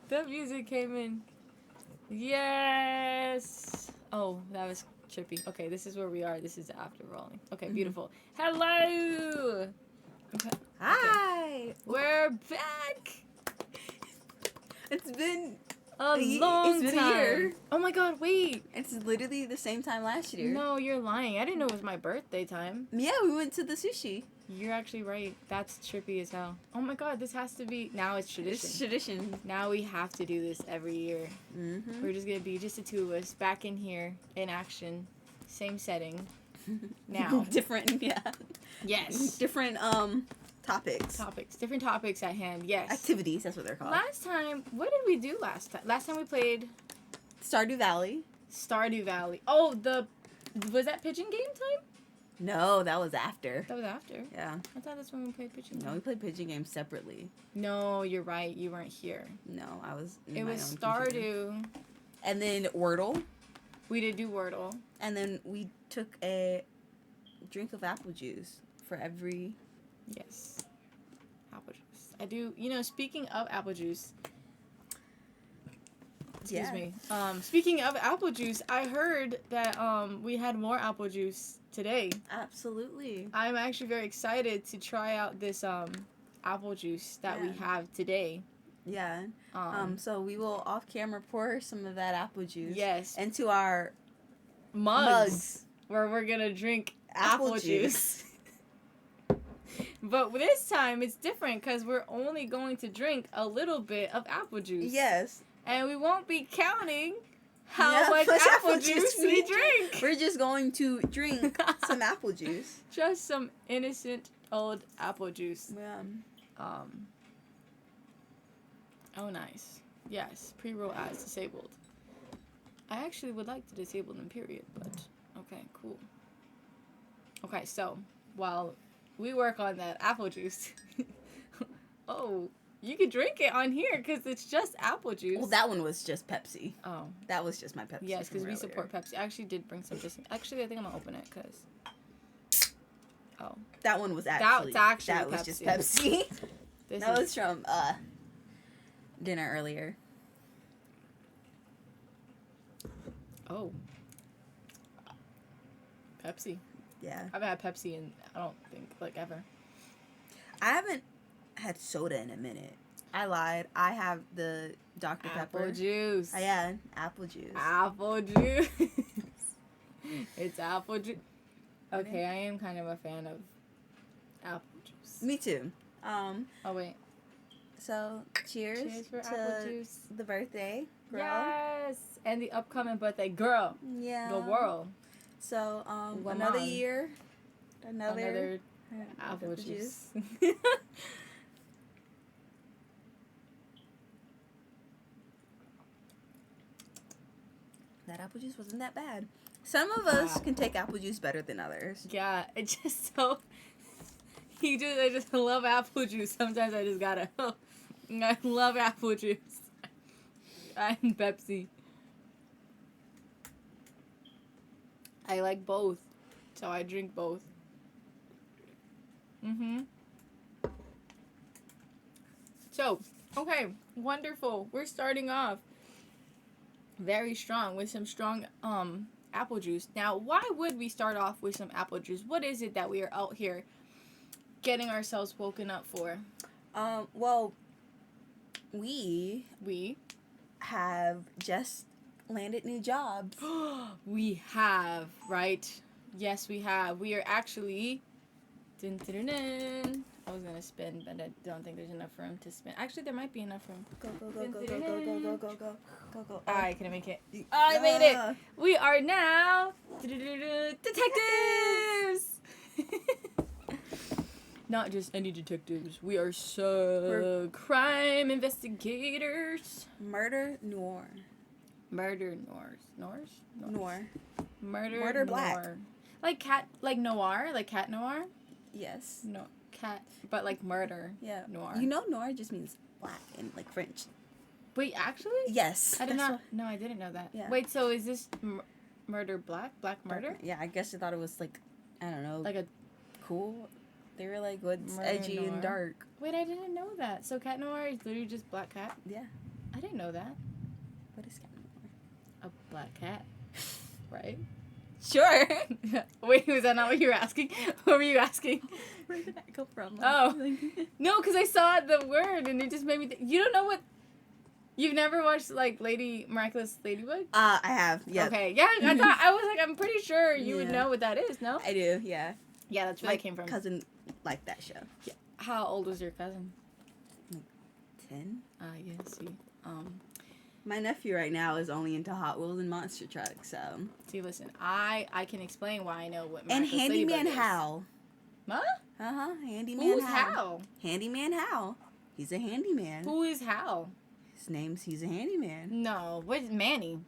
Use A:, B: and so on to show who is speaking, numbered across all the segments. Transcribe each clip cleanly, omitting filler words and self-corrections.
A: The music came in. Yes. Oh, that was trippy. Okay, this is where we are. This is after rolling. Okay, beautiful. Hello. Okay.
B: Hi.
A: We're back.
B: It's been
A: A long
B: it's been
A: time.
B: a year.
A: Oh my god, wait.
B: It's literally the same time last year.
A: No, you're lying. I didn't know it was my birthday time.
B: Yeah, we went to the sushi.
A: You're actually right. That's trippy as hell. Oh my god, this has to be... Now it's tradition.
B: It's tradition.
A: Now we have to do this every year.
B: Mm-hmm.
A: We're just going to be just the two of us back in here in action. Same setting. Now.
B: Different, yeah.
A: Yes.
B: Different topics.
A: Different topics at hand. Yes.
B: Activities, that's what they're called.
A: Last time, what did we do last time? Last time we played
B: Stardew Valley.
A: Stardew Valley. Oh, was that Pigeon Game time?
B: No, that was after.
A: That was after.
B: Yeah.
A: I thought that's when we played Pigeon Game.
B: No, we played Pigeon Games separately.
A: No, you're right. You weren't here.
B: No, I was in
A: It
B: my
A: was
B: own
A: Stardew.
B: computer. And then Wordle.
A: We did do Wordle.
B: And then we took a drink of apple juice for every...
A: Yes. Apple juice. I do, speaking of apple juice. Excuse me. Speaking of apple juice, I heard that we had more apple juice today.
B: Absolutely.
A: I'm actually very excited to try out this apple juice that we have today.
B: Yeah. So we will off camera pour some of that apple juice.
A: Yes.
B: Into our
A: mugs where we're gonna drink apple juice. But this time it's different because we're only going to drink a little bit of apple juice.
B: Yes.
A: And we won't be counting how much apple juice we drink.
B: We're just going to drink some apple juice.
A: Just some innocent old apple juice.
B: Yeah.
A: Oh, nice. Yes, pre-roll as disabled. I actually would like to disable them, period, but okay, cool. Okay, so while we work on that apple juice, oh, you can drink it on here because it's just apple juice.
B: Well, that one was just Pepsi.
A: Oh.
B: That was just my Pepsi.
A: Yes, because we support Pepsi. I actually did bring some just... Actually, I think I'm going to open it because... Oh.
B: That one was actually... That
A: Pepsi.
B: was just Pepsi. That was from dinner earlier.
A: Oh. Pepsi.
B: Yeah.
A: I haven't had Pepsi in, I don't think, ever.
B: I haven't had soda in a minute. I lied. I have the Dr. Pepper.
A: Apple juice.
B: Yeah, apple juice.
A: Apple juice. It's apple juice. Okay, I am kind of a fan of apple juice.
B: Me too.
A: Oh, wait.
B: So, cheers
A: for
B: to
A: apple juice.
B: the birthday girl.
A: Yes! And the upcoming birthday girl.
B: Yeah.
A: The world.
B: So, another year. Another
A: apple juice.
B: That apple juice wasn't that bad. Some of us can take apple juice better than others.
A: Yeah, it's just so... I just love apple juice. Sometimes I just gotta... I love apple juice. And Pepsi. I like both. So I drink both. So, okay. Wonderful. We're starting off very strong with some strong apple juice. Now, why would we start off with some apple juice? What is it that we are out here getting ourselves woken up for?
B: Well, we have just landed new jobs.
A: We have, right? Yes, we have. We are actually... Dun, dun, dun, dun. I was gonna spin, but I don't think there's enough room to spin. Actually, there might be enough room.
B: Go.
A: I can make it. I made it. We are now detectives. Not just any detectives. We are crime investigators.
B: Murder noir.
A: Murder noirs.
B: Murder black.
A: Noir. Like noir, like cat noir.
B: Yes.
A: No, cat, but like murder.
B: Yeah.
A: Noir.
B: You know noir just means black in like French.
A: Wait, actually?
B: Yes.
A: I did not. No, I didn't know that.
B: Yeah.
A: Wait, so is this murder black? Black murder?
B: Yeah, I guess I thought it was like, I don't know.
A: Like a
B: cool. They were like, what's
A: Murder
B: edgy
A: noir.
B: and dark.
A: Wait, I didn't know that. So cat noir is literally just black cat?
B: Yeah.
A: I didn't know that.
B: What is Scanmore?
A: A black cat, right?
B: Sure.
A: Wait, was that not what you were asking? What were you asking?
B: Where did that come from?
A: Oh. No, because I saw the word and it just made me you don't know what... You've never watched, like, Miraculous Ladybug?
B: I have, yeah.
A: Okay, yeah, I thought... I was like, I'm pretty sure you would
B: Yeah.
A: know what that is, no?
B: I do, yeah.
A: Yeah, that's where
B: My
A: it came from.
B: cousin liked that show.
A: Yeah. How old was your cousin?
B: 10.
A: Yeah, see.
B: My nephew right now is only into Hot Wheels and monster trucks, so.
A: See, listen, I can explain why I know what
B: And
A: Miraculous
B: Handyman
A: Ladybug is.
B: Hal.
A: Huh?
B: Handyman
A: Who's
B: Hal.
A: Hal?
B: Handyman Hal. He's a handyman.
A: Who is Hal?
B: He's a handyman.
A: No, what's Manny?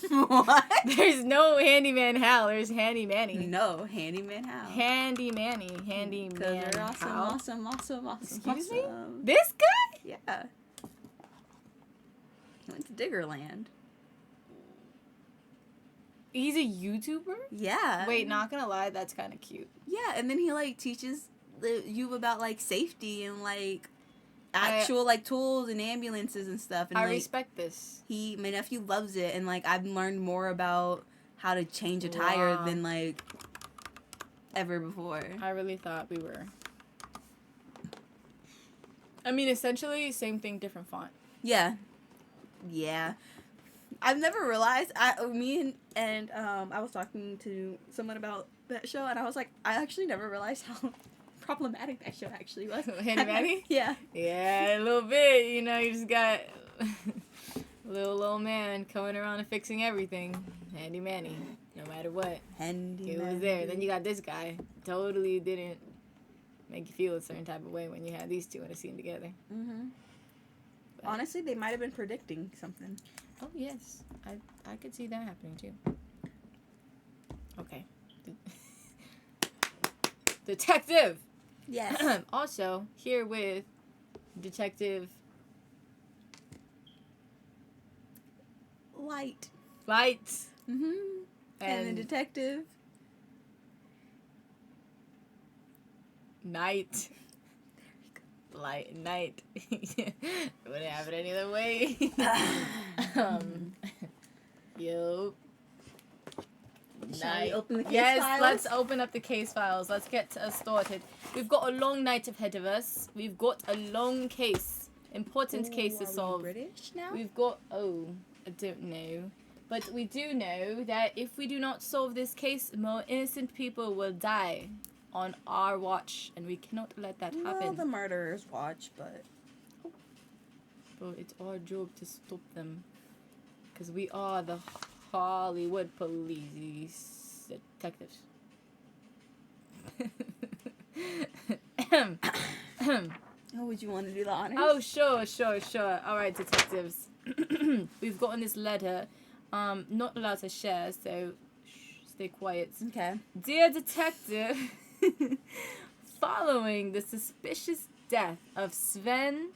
B: What?
A: There's no Handyman Hal. There's Handy Manny.
B: No, Handyman Hal.
A: Handy Manny. Handy
B: Because
A: Man
B: they're awesome,
A: Hal.
B: awesome.
A: Excuse me?
B: awesome.
A: This guy?
B: Yeah. He went to Diggerland.
A: He's a YouTuber?
B: Yeah.
A: Wait, not gonna lie, that's kind of cute.
B: Yeah, and then he, like, teaches you about, like, safety and, like, actual, like, tools and ambulances and stuff. And,
A: I
B: like,
A: respect this.
B: my nephew loves it, and, like, I've learned more about how to change a tire
A: Wow.
B: than, like, ever before.
A: I really thought we were... I mean, essentially, same thing, different font.
B: Yeah. Yeah. I've never realized, I was talking to someone about that show, and I was like, I actually never realized how problematic that show actually was.
A: Handy Manny?
B: Yeah.
A: Yeah, a little bit. You know, you just got little old man coming around and fixing everything. Handy Manny, no matter what. He was there. Then you got this guy. Totally didn't make you feel a certain type of way when you had these two in a scene together.
B: Mm-hmm.
A: But,
B: Honestly, they might have been predicting something.
A: oh, yes. I could see that happening, too. Okay. Detective!
B: Yes.
A: Also, here with Detective
B: Light.
A: Lights.
B: Mm-hmm. And the detective.
A: Night. Light night. Wouldn't have it any other way. Yo.
B: Shall we open the case
A: yes,
B: files?
A: let's open up the case files. Let's get started. We've got a long night ahead of us. We've got a long case. Important case to solve.
B: British now?
A: We've got... Oh, I don't know. But we do know that if we do not solve this case, more innocent people will die on our watch. And we cannot let that happen.
B: Well, the murderers watch, but...
A: But it's our job to stop them. Because we are the Hollywood police detectives.
B: Oh, would you want to do the honors?
A: Oh, sure. All right, detectives. We've gotten this letter. Not allowed to share, so stay quiet.
B: Okay.
A: Dear detective, following the suspicious death of Sven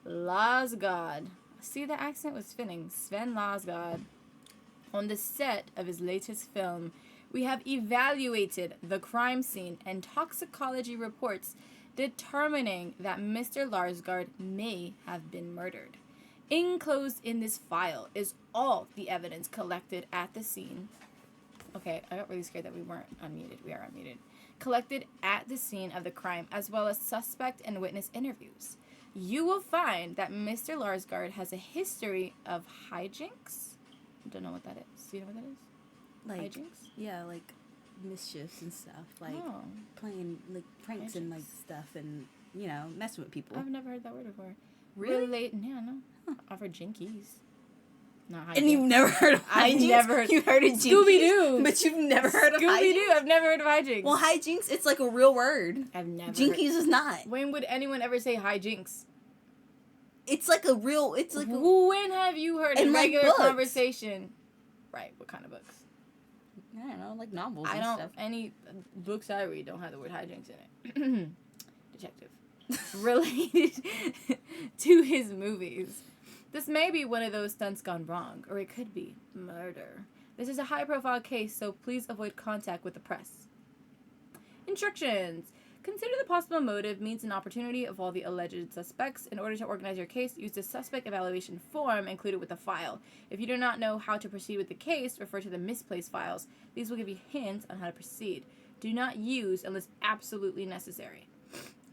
A: Larsgaard. See, the accent was fitting. Sven Larsgaard. On the set of his latest film, we have evaluated the crime scene and toxicology reports determining that Mr. Larsgaard may have been murdered. Enclosed in this file is all the evidence collected at the scene. Okay, I got really scared that we weren't unmuted. We are unmuted. Collected at the scene of the crime, as well as suspect and witness interviews. You will find that Mr. Larsgaard has a history of hijinks. I don't know what that is. Do you know what that is?
B: Like,
A: Hijinks?
B: yeah, like mischiefs and stuff. Like
A: Oh.
B: playing like pranks and like stuff and, you know, messing with people.
A: I've never heard that word before.
B: Really?
A: Yeah, no. I've heard jinkies. Not hijinks.
B: And you've never heard of
A: I
B: hijinks?
A: never heard-
B: You heard of jinkies,
A: Scooby-Doo.
B: but you've never heard of
A: Scooby-Doo.
B: hijinks?
A: I've never heard of hijinks.
B: Well, hijinks, it's like a real word.
A: I've never
B: Jinkies is not.
A: heard. When would anyone ever say hijinks?
B: It's like a real, it's like a,
A: When have you heard
B: In,
A: a
B: like,
A: regular
B: books.
A: conversation? Right, what kind of books?
B: I don't know, like novels
A: I
B: and
A: don't,
B: stuff.
A: any books I read don't have the word hijinks in it. Detective. Related to his movies. This may be one of those stunts gone wrong, or it could be murder. This is a high-profile case, so please avoid contact with the press. Instructions. Consider the possible motive, means, and opportunity of all the alleged suspects. In order to organize your case, use the suspect evaluation form included with the file. If you do not know how to proceed with the case, refer to the misplaced files. These will give you hints on how to proceed. Do not use unless absolutely necessary.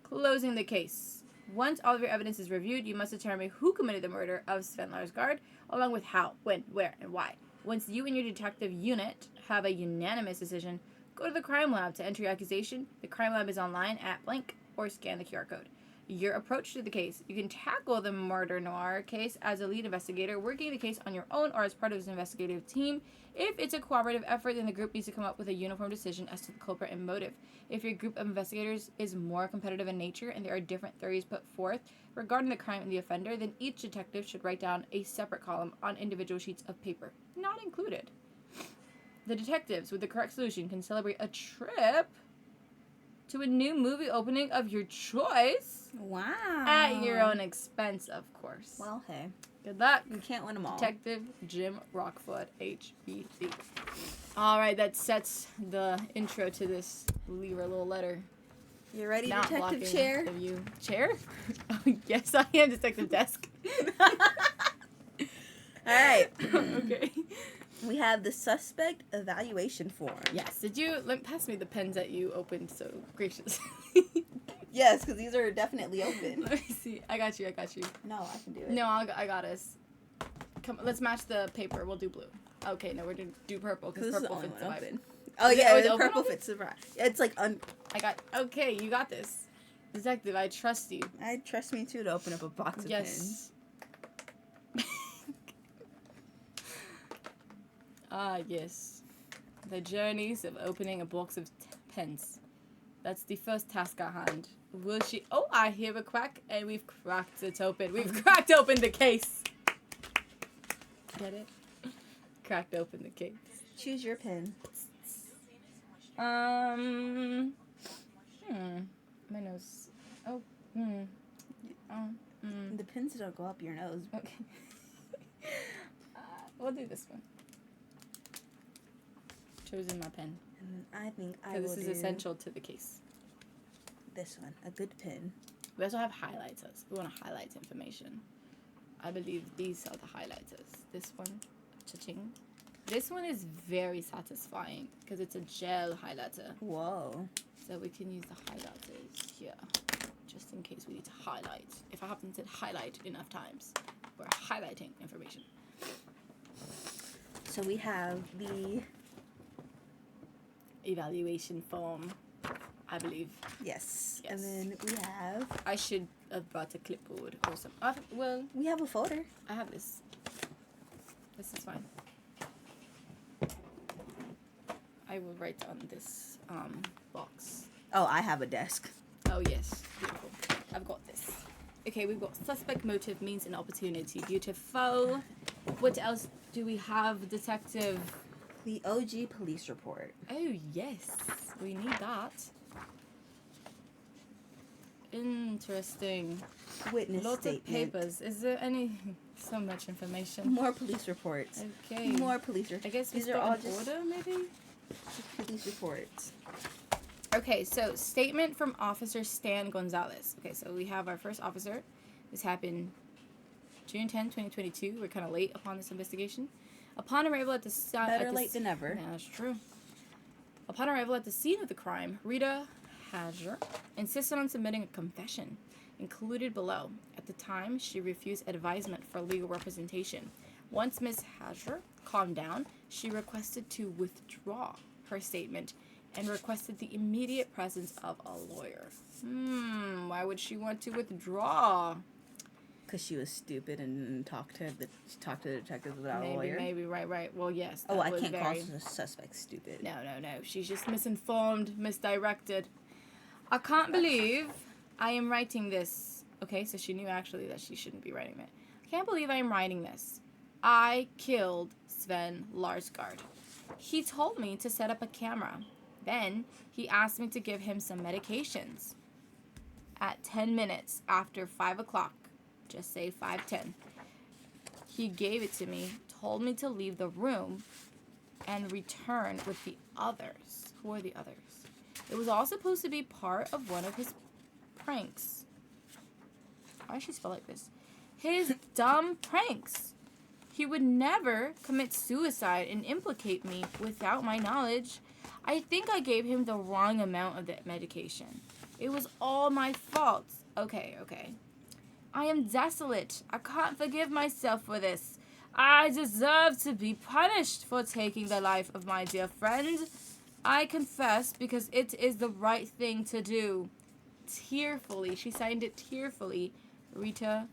A: Closing the case. Once all of your evidence is reviewed, you must determine who committed the murder of Sven Larsgaard, along with how, when, where, and why. Once you and your detective unit have a unanimous decision, go to the crime lab to enter your accusation. The crime lab is online at blank or scan the QR code. Your approach to the case. You can tackle the murder noir case as a lead investigator, working the case on your own or as part of an investigative team. If it's a cooperative effort, then the group needs to come up with a uniform decision as to the culprit and motive. If your group of investigators is more competitive in nature and there are different theories put forth regarding the crime and the offender, then each detective should write down a separate column on individual sheets of paper, not included. The detectives with the correct solution can celebrate a trip to a new movie opening of your choice.
B: Wow.
A: At your own expense, of course.
B: Well, hey.
A: Good luck.
B: You can't win them all.
A: Detective Jim Rockfoot, HBC. All right, that sets the intro to this. Leave her a little letter.
B: You ready,
A: Not
B: Detective
A: blocking
B: Chair?
A: of you. Chair? Oh, yes, I am Detective Desk.
B: All right.
A: Okay.
B: We have the suspect evaluation form.
A: Yes. Did you pass me the pens that you opened so gracious?
B: Yes, because these are definitely open.
A: Let me see. I got you.
B: No, I can do it.
A: No, I got us. Come, let's match the paper. We'll do blue. Okay, no, we're gonna do purple because
B: This is the
A: purple
B: only
A: fits
B: one
A: the vibe.
B: open. Oh
A: Is it
B: yeah,
A: always
B: the
A: open
B: purple
A: on it?
B: fits the vibe. It's like
A: Okay, you got this. Detective, I trust you.
B: I trust me too to open up a box of pens.
A: Yes. Ah, yes. The journeys of opening a box of pens. That's the first task at hand. Will she... Oh, I hear a crack, and we've cracked it open. We've cracked open the case. Get it? Cracked open the case.
B: Choose your pen.
A: My nose.
B: The pins don't go up your nose.
A: Okay. We'll do this one. Chosen my pen.
B: And I think I
A: So
B: will
A: this is
B: do
A: essential to the case.
B: this one. A good pen.
A: We also have highlighters. We want to highlight information. I believe these are the highlighters. This one, cha-ching. This one is very satisfying because it's a gel highlighter.
B: Whoa.
A: So we can use the highlighters here, just in case we need to highlight. If I happen to highlight enough times, we're highlighting information.
B: So we have the...
A: evaluation form, I believe.
B: Yes.
A: Yes.
B: And then we have...
A: I should have brought a clipboard or something. Well,
B: We have a folder.
A: I have this. This is fine. I will write on this box.
B: Oh, I have a desk.
A: Oh, yes. Beautiful. I've got this. Okay, we've got suspect, motive, means, and opportunity. Beautiful. What else do we have, detective?
B: The OG police report.
A: Oh, yes. We need that. Interesting.
B: Witness
A: Lots
B: statement.
A: of papers. Is there any... So much information.
B: More police reports.
A: Okay.
B: More police reports.
A: I guess
B: these
A: we
B: are all
A: start in
B: just
A: order, maybe?
B: police reports.
A: Okay, so statement from Officer Stan Gonzalez. Okay, so we have our first officer. This happened June 10, 2022. We're kind of late upon this investigation. Upon arrival at the scene...
B: Better late than never.
A: Yeah, that's true. Upon arrival at the scene of the crime, Rita Hager insisted on submitting a confession, included below. At the time, she refused advisement for legal representation. Once Ms. Hager calmed down, she requested to withdraw her statement and requested the immediate presence of a lawyer. Why would she want to withdraw?
B: Because she was stupid and talked to the detectives without a lawyer.
A: Maybe, right. Well, yes.
B: Oh,
A: that
B: I
A: was
B: can't
A: very...
B: call the suspect stupid.
A: No. She's just misinformed, misdirected. I can't believe I am writing this. Okay, so she knew actually that she shouldn't be writing that. I can't believe I am writing this. I killed Sven Larsgaard. He told me to set up a camera. Then he asked me to give him some medications. At 10 minutes after 5 o'clock, just say 5:10, he gave it to me, told me to leave the room, and return with the others. Who are the others? It was all supposed to be part of one of his pranks. Why does she spell like this? His dumb pranks. He would never commit suicide and implicate me without my knowledge. I think I gave him the wrong amount of the medication. It was all my fault. Okay. I am desolate. I can't forgive myself for this. I deserve to be punished for taking the life of my dear friend. I confess because it is the right thing to do. Tearfully. She signed it tearfully. Rita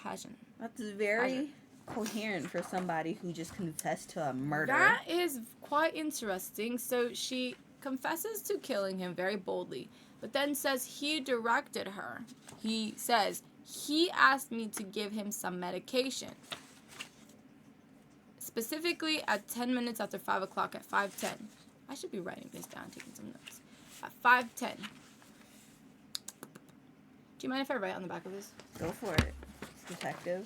A: Hagen.
B: That's very coherent for somebody who just confessed to a murder.
A: That is quite interesting. So she confesses to killing him very boldly, but then says he directed her. He says he asked me to give him some medication. Specifically at 10 minutes after 5 o'clock at 5:10. I should be writing this down, taking some notes. At 5:10. Do you mind if I write on the back of this?
B: Go for it, detective.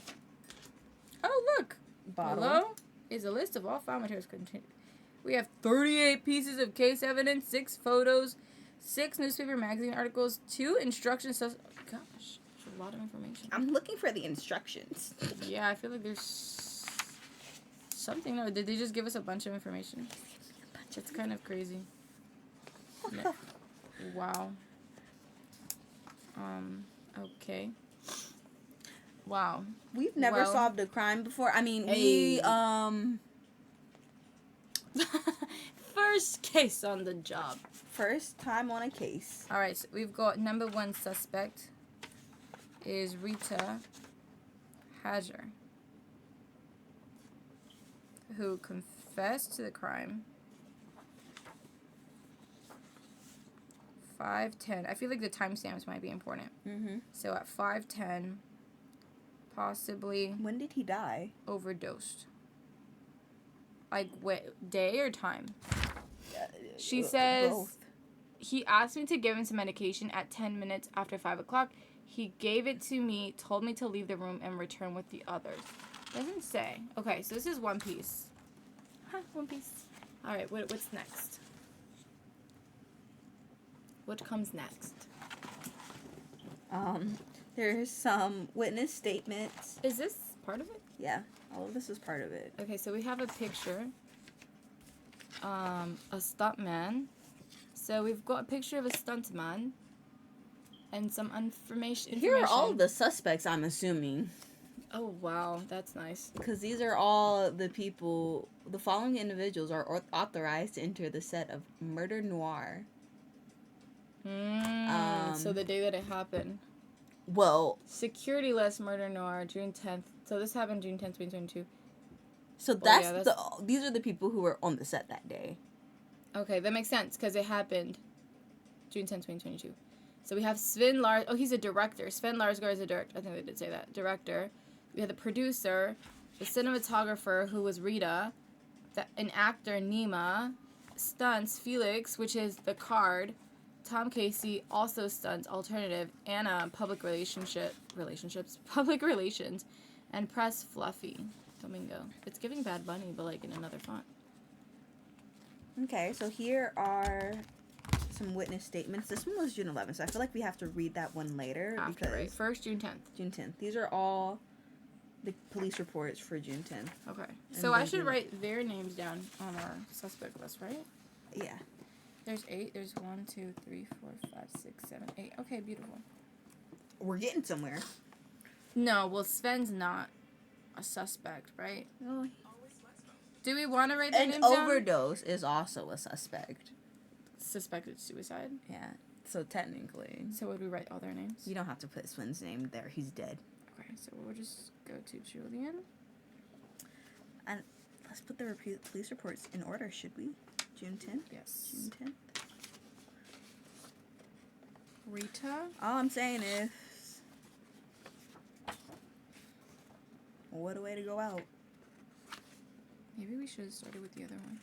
A: Oh, look.
B: Bottle.
A: Below is a list of all file materials contained. We have 38 pieces of case evidence, 6 photos, 6 newspaper magazine articles, 2 instructions. Gosh, that's a lot of information.
B: I'm looking for the instructions.
A: Yeah, I feel like there's something there. Did they just give us a bunch of information? It's kind of crazy. No. Wow. Okay. Wow.
B: We've never solved a crime before. I mean, we
A: First case on the job.
B: First time on a case.
A: All right, so we've got number 1 suspect is Rita Hager, who confessed to the crime. 5:10. I feel like the timestamps might be important.
B: Mm-hmm.
A: So at 5:10, possibly.
B: When did he die?
A: Overdosed. Like what day or time? She says
B: both.
A: He asked me to give him some medication at 10 minutes after 5 o'clock. He gave it to me, told me to leave the room and return with the others. Doesn't say. Okay, so this is one piece. One piece. All right, what's next? What comes next?
B: There's some witness statements.
A: Is this part of it?
B: Yeah, all of this is part of it.
A: Okay, so we have a picture. A stuntman. So we've got a picture of a stuntman and some information.
B: Here are all the suspects, I'm assuming.
A: Oh, wow. That's nice.
B: Because these are all the people, the following individuals are authorized to enter the set of Murder Noir.
A: So the day that it happened.
B: Well,
A: Security Less Murder Noir, June 10th. So this happened June 10th, 2022.
B: So these are the people who were on the set that day.
A: Okay, that makes sense because it happened June 10th, 2022. So we have Sven Lars. Oh, he's a director. Sven Larsgaard is a director. I think they did say that. Director. We have the producer, the cinematographer, who was Rita, an actor, Nima, stunts, Felix, which is the card, Tom Casey, also stunts, alternative, Anna, public relations, and press, Fluffy, Domingo. It's giving Bad Bunny, but like in another font.
B: Okay, so here are some witness statements. This one was June 11th, so I feel like we have to read that one later.
A: After, right? First, June 10th.
B: June 10th. These are all the police reports for June 10th.
A: Okay. So I should write their names down on our suspect list, right?
B: Yeah.
A: There's 8. There's 1, 2, 3, 4, 5, 6, 7, 8. Okay, beautiful.
B: We're getting somewhere.
A: No, well, Sven's not a suspect, right?
B: Oh.
A: Do we want to write their names
B: An
A: down?
B: overdose is also a suspect.
A: Suspected suicide?
B: Yeah. So technically.
A: So would we write all their names?
B: You don't have to put Sven's name there. He's dead.
A: Okay, so we'll just go to Julian.
B: And let's put the police reports in order, should we? June 10th?
A: Yes.
B: June 10th.
A: Rita.
B: All I'm saying is, what a way to go out.
A: Maybe we should have started with the other one.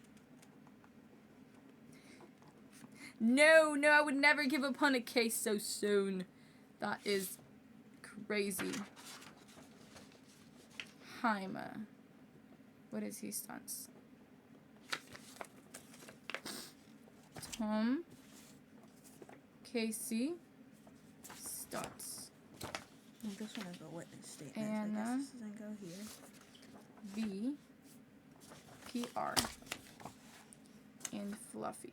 A: No, I would never give up on a case so soon. That is crazy. Jaime. What is he stunts? Tom Casey Stutz.
B: This one is a witness statement.
A: Anna.
B: So I guess this doesn't go here.
A: V. PR. And Fluffy.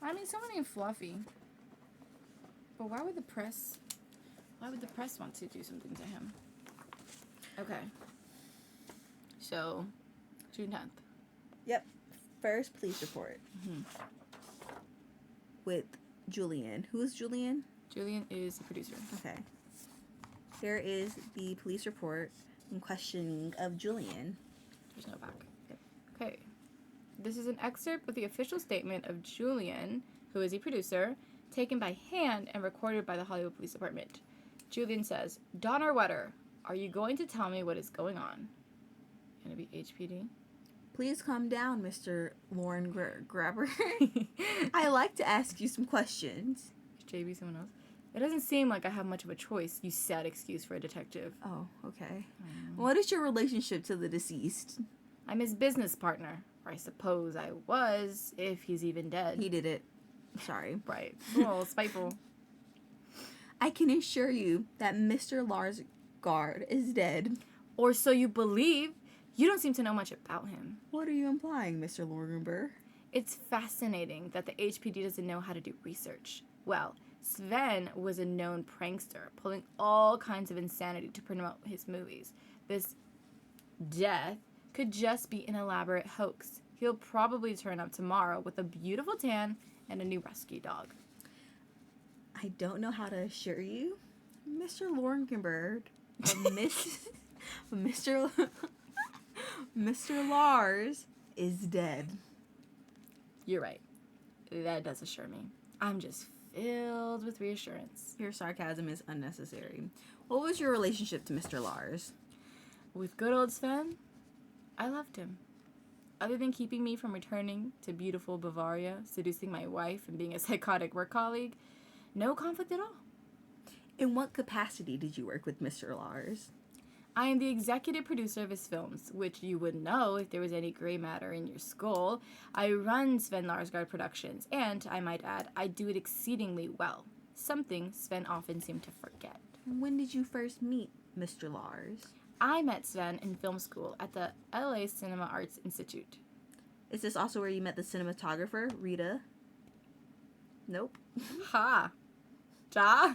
A: I mean, someone named Fluffy. But why would the press want to do something to him? Okay. So, June 10th.
B: Yep. First police report.
A: Mm-hmm.
B: With Julian. Who is Julian?
A: Julian is the producer.
B: Okay. Here is the police report and questioning of Julian.
A: There's no back.
B: Yep.
A: Okay. This is an excerpt of the official statement of Julian, who is a producer, taken by hand and recorded by the Hollywood Police Department. Julian says, Donner Wetter, are you going to tell me what is going on? Gonna be HPD?
B: Please calm down, Mr. Lauren Grabber. I like to ask you some questions.
A: JB, someone else? It doesn't seem like I have much of a choice, you sad excuse for a detective.
B: Oh, okay. What is your relationship to the deceased?
A: I'm his business partner. Or I suppose I was, if he's even dead.
B: He did it. Sorry.
A: Right. A little spiteful.
B: I can assure you that Mr. Lars Guard is dead.
A: Or so you believe. You don't seem to know much about him.
B: What are you implying, Mr. Lorgenberg?
A: It's fascinating that the HPD doesn't know how to do research. Well, Sven was a known prankster, pulling all kinds of insanity to promote his movies. This death could just be an elaborate hoax. He'll probably turn up tomorrow with a beautiful tan and a new rescue dog.
B: I don't know how to assure you, Mr. Lorgenberg, but Mr. Lars is dead.
A: You're right. That does assure me. I'm just filled with reassurance.
B: Your sarcasm is unnecessary. What was your relationship to Mr. Lars?
A: With good old Sven, I loved him. Other than keeping me from returning to beautiful Bavaria, seducing my wife, and being a psychotic work colleague, no conflict at all.
B: In what capacity did you work with Mr. Lars?
A: I am the executive producer of his films, which you would know if there was any gray matter in your skull. I run Sven Larsgaard Productions, and, I might add, I do it exceedingly well. Something Sven often seemed to forget.
B: When did you first meet Mr. Lars?
A: I met Sven in film school at the LA Cinema Arts Institute.
B: Is this also where you met the cinematographer, Rita? Nope.
A: Ha! Ja?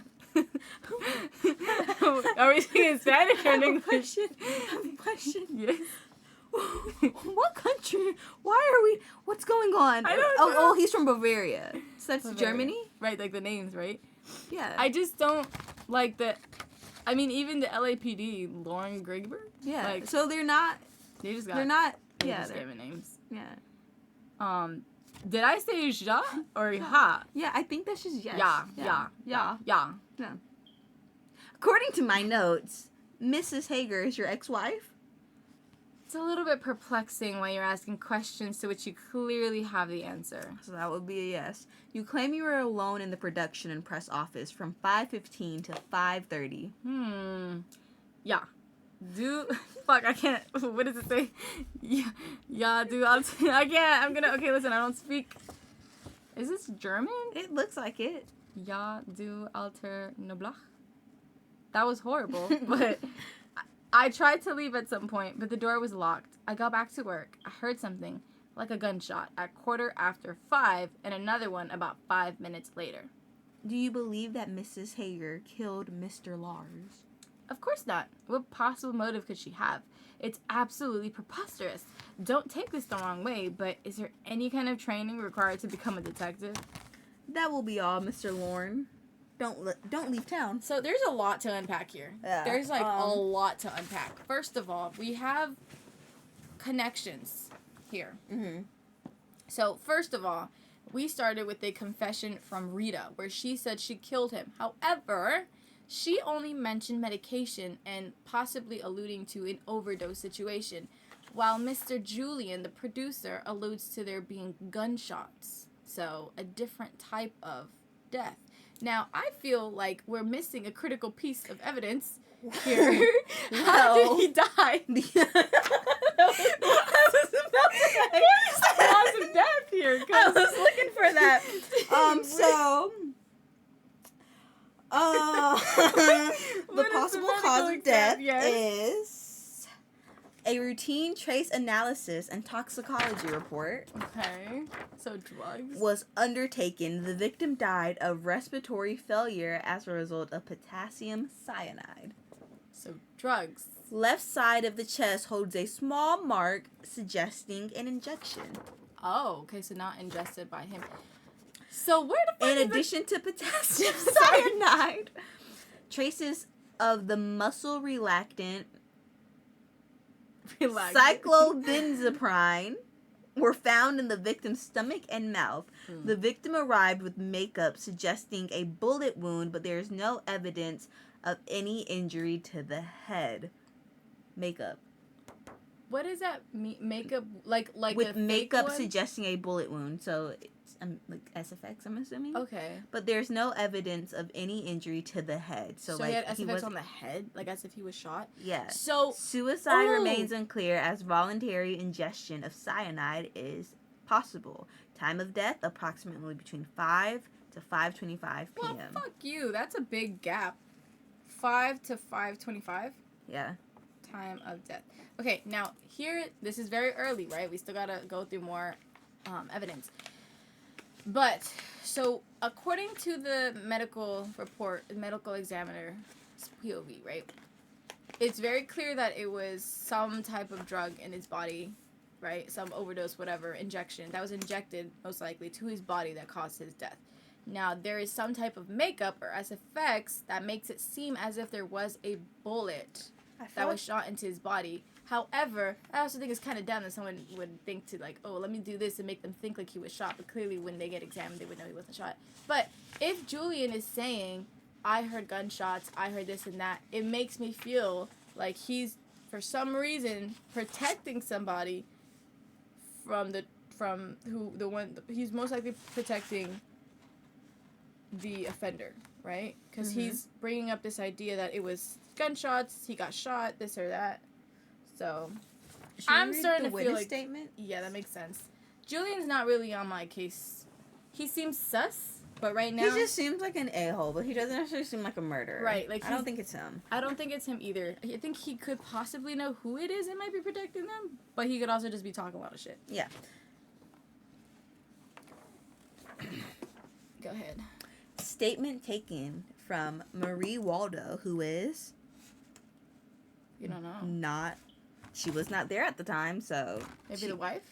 A: Are we speaking Spanish or in English?
B: I have a question.
A: Yes.
B: What country? Why are we? What's going on?
A: I don't know.
B: Oh, he's from Bavaria. So that's
A: Bavaria.
B: Germany?
A: Right, like the names, right?
B: Yeah.
A: I just don't like the... I mean, even the LAPD, Lauren Grigber?
B: Yeah.
A: Like,
B: So they're not.
A: they just got...
B: They're not.
A: They
B: Yeah.
A: just gave it names.
B: Yeah.
A: Did I say ja or ha?
B: Yeah. I think that's just yes.
A: Yeah.
B: Yeah. According to my notes, Mrs. Hager is your ex-wife.
A: It's a little bit perplexing when you're asking questions to which you clearly have the answer.
B: So that would be a yes. You claim you were alone in the production and press office from 5:15 to 5:30.
A: Yeah. Fuck, I can't. What does it say? Yeah, I can't. Okay, listen, I don't speak. Is this German?
B: It looks like it.
A: Ja, du alter Noblach. That was horrible, but I tried to leave at some point, but the door was locked. I got back to work. I heard something, like a gunshot, at 5:15, and another one about 5 minutes later.
B: Do you believe that Mrs. Hager killed Mr. Lars?
A: Of course not. What possible motive could she have? It's absolutely preposterous. Don't take this the wrong way, but is there any kind of training required to become a detective?
B: That will be all, Mr. Lorne. Don't leave town.
A: So there's a lot to unpack here.
B: Yeah,
A: There's like a lot to unpack. First of all, we have connections here.
B: Mm-hmm.
A: So first of all, we started with a confession from Rita where she said she killed him. However, she only mentioned medication and possibly alluding to an overdose situation, while Mr. Julian, the producer, alludes to there being gunshots. So a different type of death. Now, I feel like we're missing a critical piece of evidence here. How did he die?
B: I was
A: Cause
B: looking for that. So The
A: What is
B: possible
A: medical
B: cause of
A: exam?
B: death
A: Yes.
B: is a routine trace analysis and toxicology report
A: Okay. So drugs.
B: was undertaken. The victim died of respiratory failure as a result of potassium cyanide.
A: So drugs.
B: Left side of the chest holds a small mark suggesting an injection.
A: Oh, okay. So not ingested by him. So where the fuck
B: In
A: is
B: addition to potassium cyanide, traces of the muscle relaxant cyclobenzaprine were found in the victim's stomach and mouth. The victim arrived with makeup suggesting a bullet wound, but there is no evidence of any injury to the head. Makeup.
A: What does that mean? Makeup like
B: with
A: a fake
B: makeup
A: one?
B: suggesting a bullet wound, so it's like SFX, I'm assuming.
A: Okay.
B: But there's no evidence of any injury to the head. So like
A: he had
B: he
A: SFX
B: was
A: on the head, like as if he was shot.
B: yeah.
A: So
B: Suicide remains unclear as voluntary ingestion of cyanide is possible. Time of death approximately between 5 to 5:25 p.m.
A: Well, fuck you. That's a big gap. 5 to 5:25.
B: Yeah.
A: Time of death. Okay, now here, this is very early, right? We still gotta go through more evidence. But, so, according to the medical report, medical examiner's POV, right? It's very clear that it was some type of drug in his body, right? Some overdose, whatever, injection. That was injected, most likely, to his body that caused his death. Now, there is some type of makeup or SFX that makes it seem as if there was a bullet that was shot into his body. However, I also think it's kind of dumb that someone would think to, like, oh, let me do this and make them think like he was shot. But clearly, when they get examined, they would know he wasn't shot. But if Julian is saying, I heard gunshots, I heard this and that, it makes me feel like he's, for some reason, protecting somebody he's most likely protecting the offender, right? Because he's bringing up this idea that it was gunshots, he got shot, this or that. So, I'm starting to feel like...
B: statement?
A: Yeah, that makes sense. Julian's not really on my case. He seems sus, but right now...
B: He just seems like an a-hole, but he doesn't actually seem like a murderer.
A: Right, like
B: I don't think it's him.
A: I don't think it's him either. I think he could possibly know who it is that might be protecting them, but he could also just be talking a lot of shit.
B: Yeah.
A: Go ahead.
B: Statement taken from Marie Waldo, who is...
A: You don't know.
B: She was not there at the time, so...
A: Maybe the wife?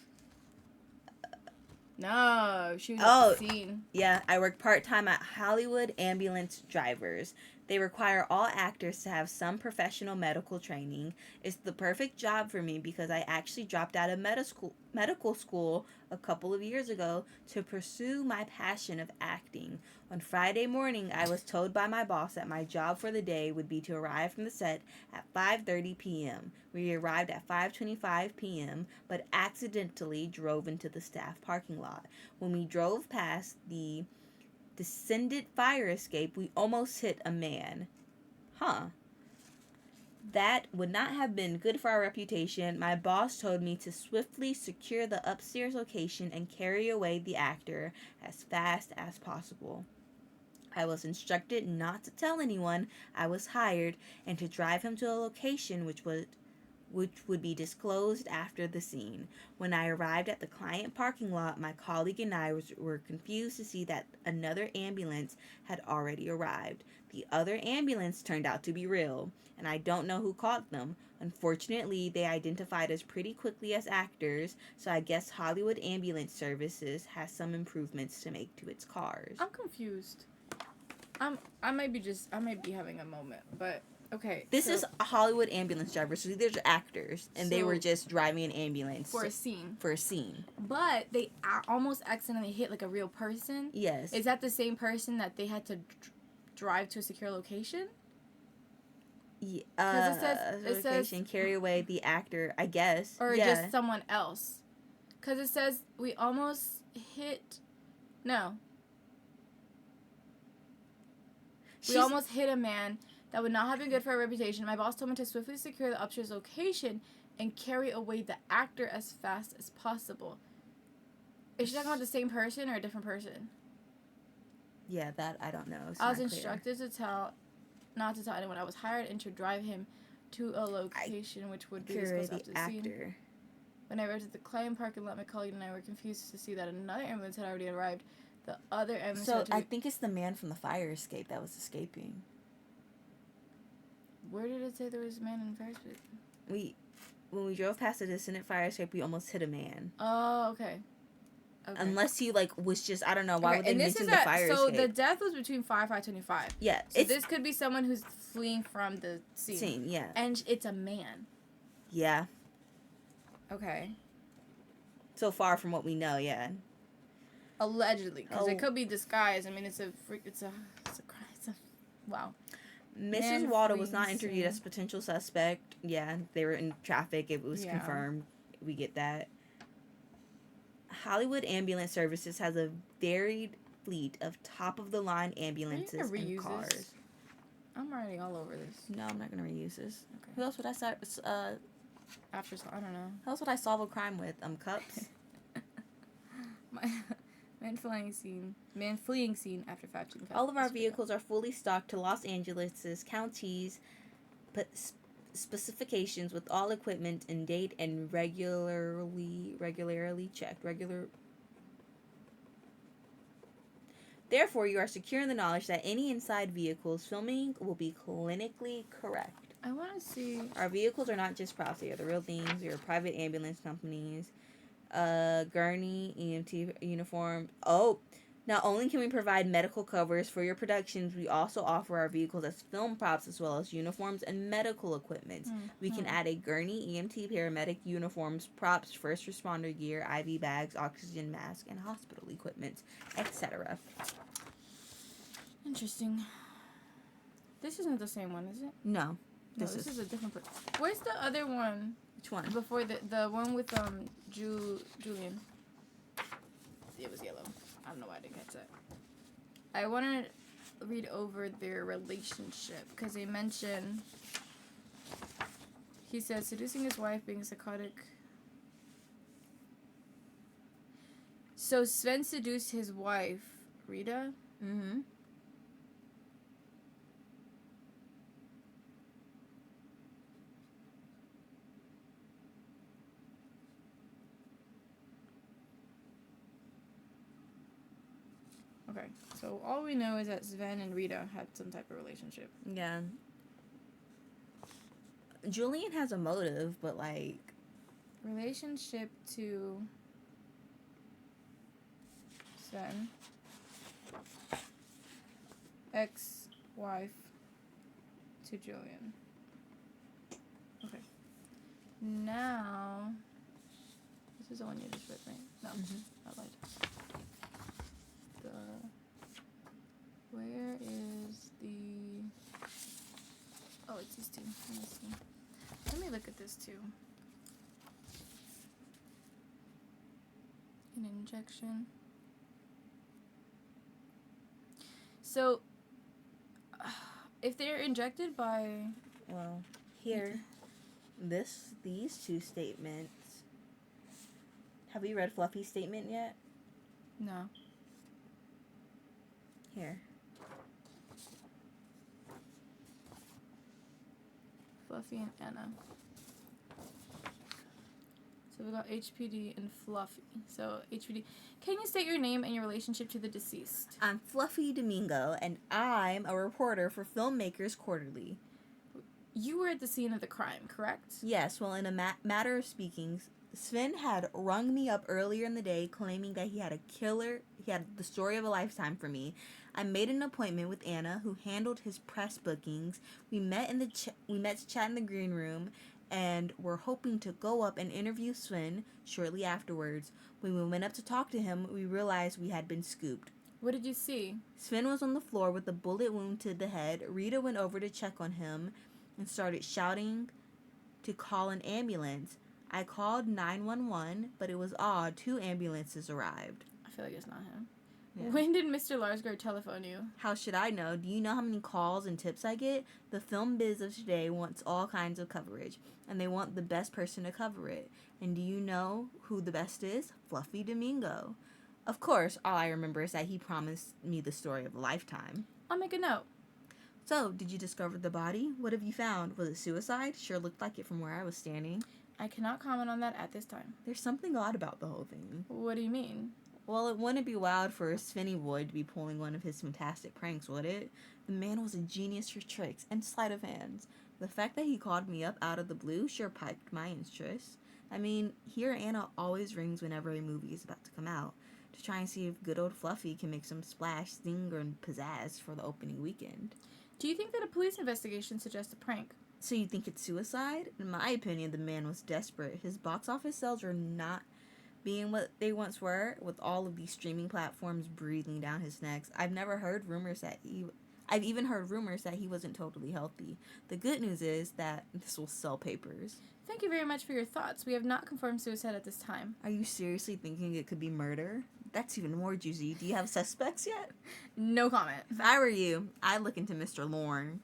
A: No, she was at the scene.
B: Yeah, I work part-time at Hollywood Ambulance Drivers. They require all actors to have some professional medical training. It's the perfect job for me because I actually dropped out of medical school a couple of years ago to pursue my passion of acting. On Friday morning, I was told by my boss that my job for the day would be to arrive from the set at 5:30 p.m. We arrived at 5:25 p.m., but accidentally drove into the staff parking lot. When we drove past the descended fire escape, we almost hit a man. That would not have been good for our reputation. My boss told me to swiftly secure the upstairs location and carry away the actor as fast as possible. I was instructed not to tell anyone I was hired and to drive him to a location which would be disclosed after the scene. When I arrived at the client parking lot, my colleague and I were confused to see that another ambulance had already arrived. The other ambulance turned out to be real, and I don't know who caught them. Unfortunately, they identified us pretty quickly as actors, so I guess Hollywood Ambulance Services has some improvements to make to its cars.
A: I'm confused. I might be having a moment, but okay.
B: This is a Hollywood Ambulance Drivers, so these are actors, and they were just driving an ambulance.
A: For a scene.
B: For a scene.
A: But they almost accidentally hit, like, a real person?
B: Yes.
A: Is that the same person that they had to drive to a secure location?
B: Yeah. It says carry away the actor, I guess.
A: Or just someone else. Because it says we almost hit... No. We almost hit a man that would not have been good for our reputation. My boss told me to swiftly secure the upstairs location and carry away the actor as fast as possible. Is she talking about the same person or a different person?
B: Yeah, that I don't know. It's
A: I was
B: not clear.
A: instructed not to tell anyone. I was hired and to drive him to a location which would be disclosed after the scene. When I arrived at the client parking lot, my colleague and I were confused to see that another ambulance had already arrived. The other ambulance.
B: So I think it's the man from the fire escape that was escaping.
A: Where did it say there was a man in the fire escape?
B: When we drove past the distant fire escape, we almost hit a man.
A: Oh, okay.
B: Unless he was just, I don't know, why would they mention the fire escape?
A: So the death was between 5:25.
B: Yeah.
A: So this could be someone who's fleeing from the scene.
B: Yeah.
A: And it's a man.
B: Yeah.
A: Okay.
B: So far from what we know, yeah.
A: Allegedly, because it could be disguised. I mean, wow.
B: Mrs. Waldo was not interviewed as a potential suspect. Yeah, they were in traffic. It was confirmed. We get that. Hollywood Ambulance Services has a varied fleet of top-of-the-line ambulances and cars.
A: This? I'm already all over this.
B: No, I'm not going to reuse this.
A: Okay.
B: Who else would I say?
A: I don't know.
B: Who else would I solve a crime with? Cups?
A: Man fleeing scene after 5:25.
B: All of our vehicles are fully stocked to Los Angeles County's specifications with all equipment in date and regularly checked. Therefore, you are secure in the knowledge that any inside vehicles filming will be clinically correct.
A: I want to see.
B: Our vehicles are not just props; they are the real things. We are private ambulance companies. Gurney EMT uniform. Oh, not only can we provide medical covers for your productions, we also offer our vehicles as film props as well as uniforms and medical equipment. We can add a Gurney EMT paramedic uniforms, props, first responder gear, IV bags, oxygen mask, and hospital equipment, etc.
A: Interesting. This isn't the same one, is it?
B: No.
A: This is a different person. Where's the other one?
B: Which one?
A: Before the one with Julian. It was yellow. I don't know why I didn't catch that. I want to read over their relationship because they mention. He said seducing his wife, being psychotic. So Sven seduced his wife, Rita.
B: Mm-hmm.
A: Okay, so all we know is that Sven and Rita had some type of relationship.
B: Yeah. Julian has a motive, but
A: relationship to Sven, ex-wife to Julian. Okay. Now, this is the one you just read, right? No, I lied. Where is the... Oh, it's these two. Let me see. Let me look at this too. An injection. So, if they're injected by...
B: Well, here, these two statements. Have you read Fluffy's statement yet?
A: No.
B: Here.
A: Fluffy and Anna. So we got HPD and Fluffy. So HPD, can you state your name and your relationship to the deceased?
B: I'm Fluffy Domingo, and I'm a reporter for Filmmakers Quarterly.
A: You were at the scene of the crime, correct?
B: Yes, well, in a matter of speaking, Sven had rung me up earlier in the day claiming that he had the story of a lifetime for me. I made an appointment with Anna, who handled his press bookings. We met to chat in the green room, and were hoping to go up and interview Sven shortly afterwards. When we went up to talk to him, we realized we had been scooped.
A: What did you see?
B: Sven was on the floor with a bullet wound to the head. Rita went over to check on him and started shouting to call an ambulance. I called 911, but it was odd. 2 ambulances arrived.
A: I feel like it's not him.
B: Yeah.
A: When did Mr. Larsgaard telephone you?
B: How should I know? Do you know how many calls and tips I get? The film biz of today wants all kinds of coverage, and they want the best person to cover it. And do you know who the best is? Fluffy Domingo. Of course, all I remember is that he promised me the story of a lifetime.
A: I'll make a note.
B: So, did you discover the body? What have you found? Was it suicide? Sure looked like it from where I was standing.
A: I cannot comment on that at this time.
B: There's something odd about the whole thing.
A: What do you mean?
B: Well, it wouldn't be wild for a Svenny boy to be pulling one of his fantastic pranks, would it? The man was a genius for tricks and sleight of hands. The fact that he called me up out of the blue sure piqued my interest. I mean, here Anna always rings whenever a movie is about to come out, to try and see if good old Fluffy can make some splash, sting, or pizzazz for the opening weekend.
A: Do you think that a police investigation suggests a prank?
B: So you think it's suicide? In my opinion, the man was desperate. His box office sales were not being what they once were, with all of these streaming platforms breathing down his neck. I've even heard rumors that he wasn't totally healthy. The good news is that this will sell papers.
A: Thank you very much for your thoughts. We have not confirmed suicide at this time.
B: Are you seriously thinking it could be murder? That's even more juicy. Do you have suspects yet?
A: No comment.
B: If I were you, I'd look into Mr. Lorne.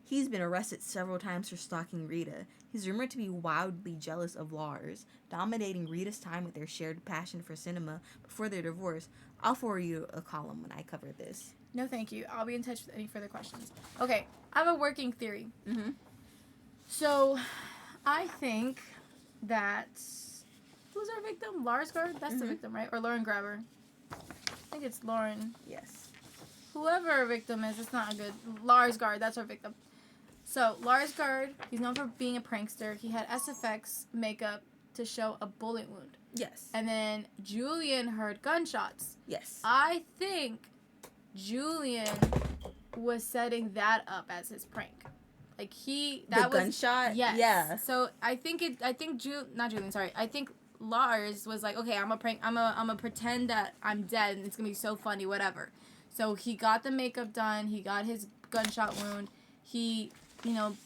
B: He's been arrested several times for stalking Rita. He's rumored to be wildly jealous of Lars, dominating Rita's time with their shared passion for cinema before their divorce. I'll forward you a column when I cover this.
A: No, thank you. I'll be in touch with any further questions. Okay, I have a working theory.
B: Mm-hmm.
A: So, I think that... Who's our victim? Larsgaard? That's the victim, right? Or Lauren Grabber? I think it's Lauren.
B: Yes.
A: Whoever our victim is, it's not good. Larsgaard, that's our victim. So, Larsgaard, he's known for being a prankster. He had SFX makeup to show a bullet wound.
B: Yes.
A: And then Julian heard gunshots.
B: Yes.
A: I think Julian was setting that up as his prank. Like the
B: gunshot?
A: Yes.
B: Yeah.
A: So I think Lars was like, okay, I'm gonna pretend that I'm dead and it's gonna be so funny, whatever. So he got the makeup done, he got his gunshot wound, he,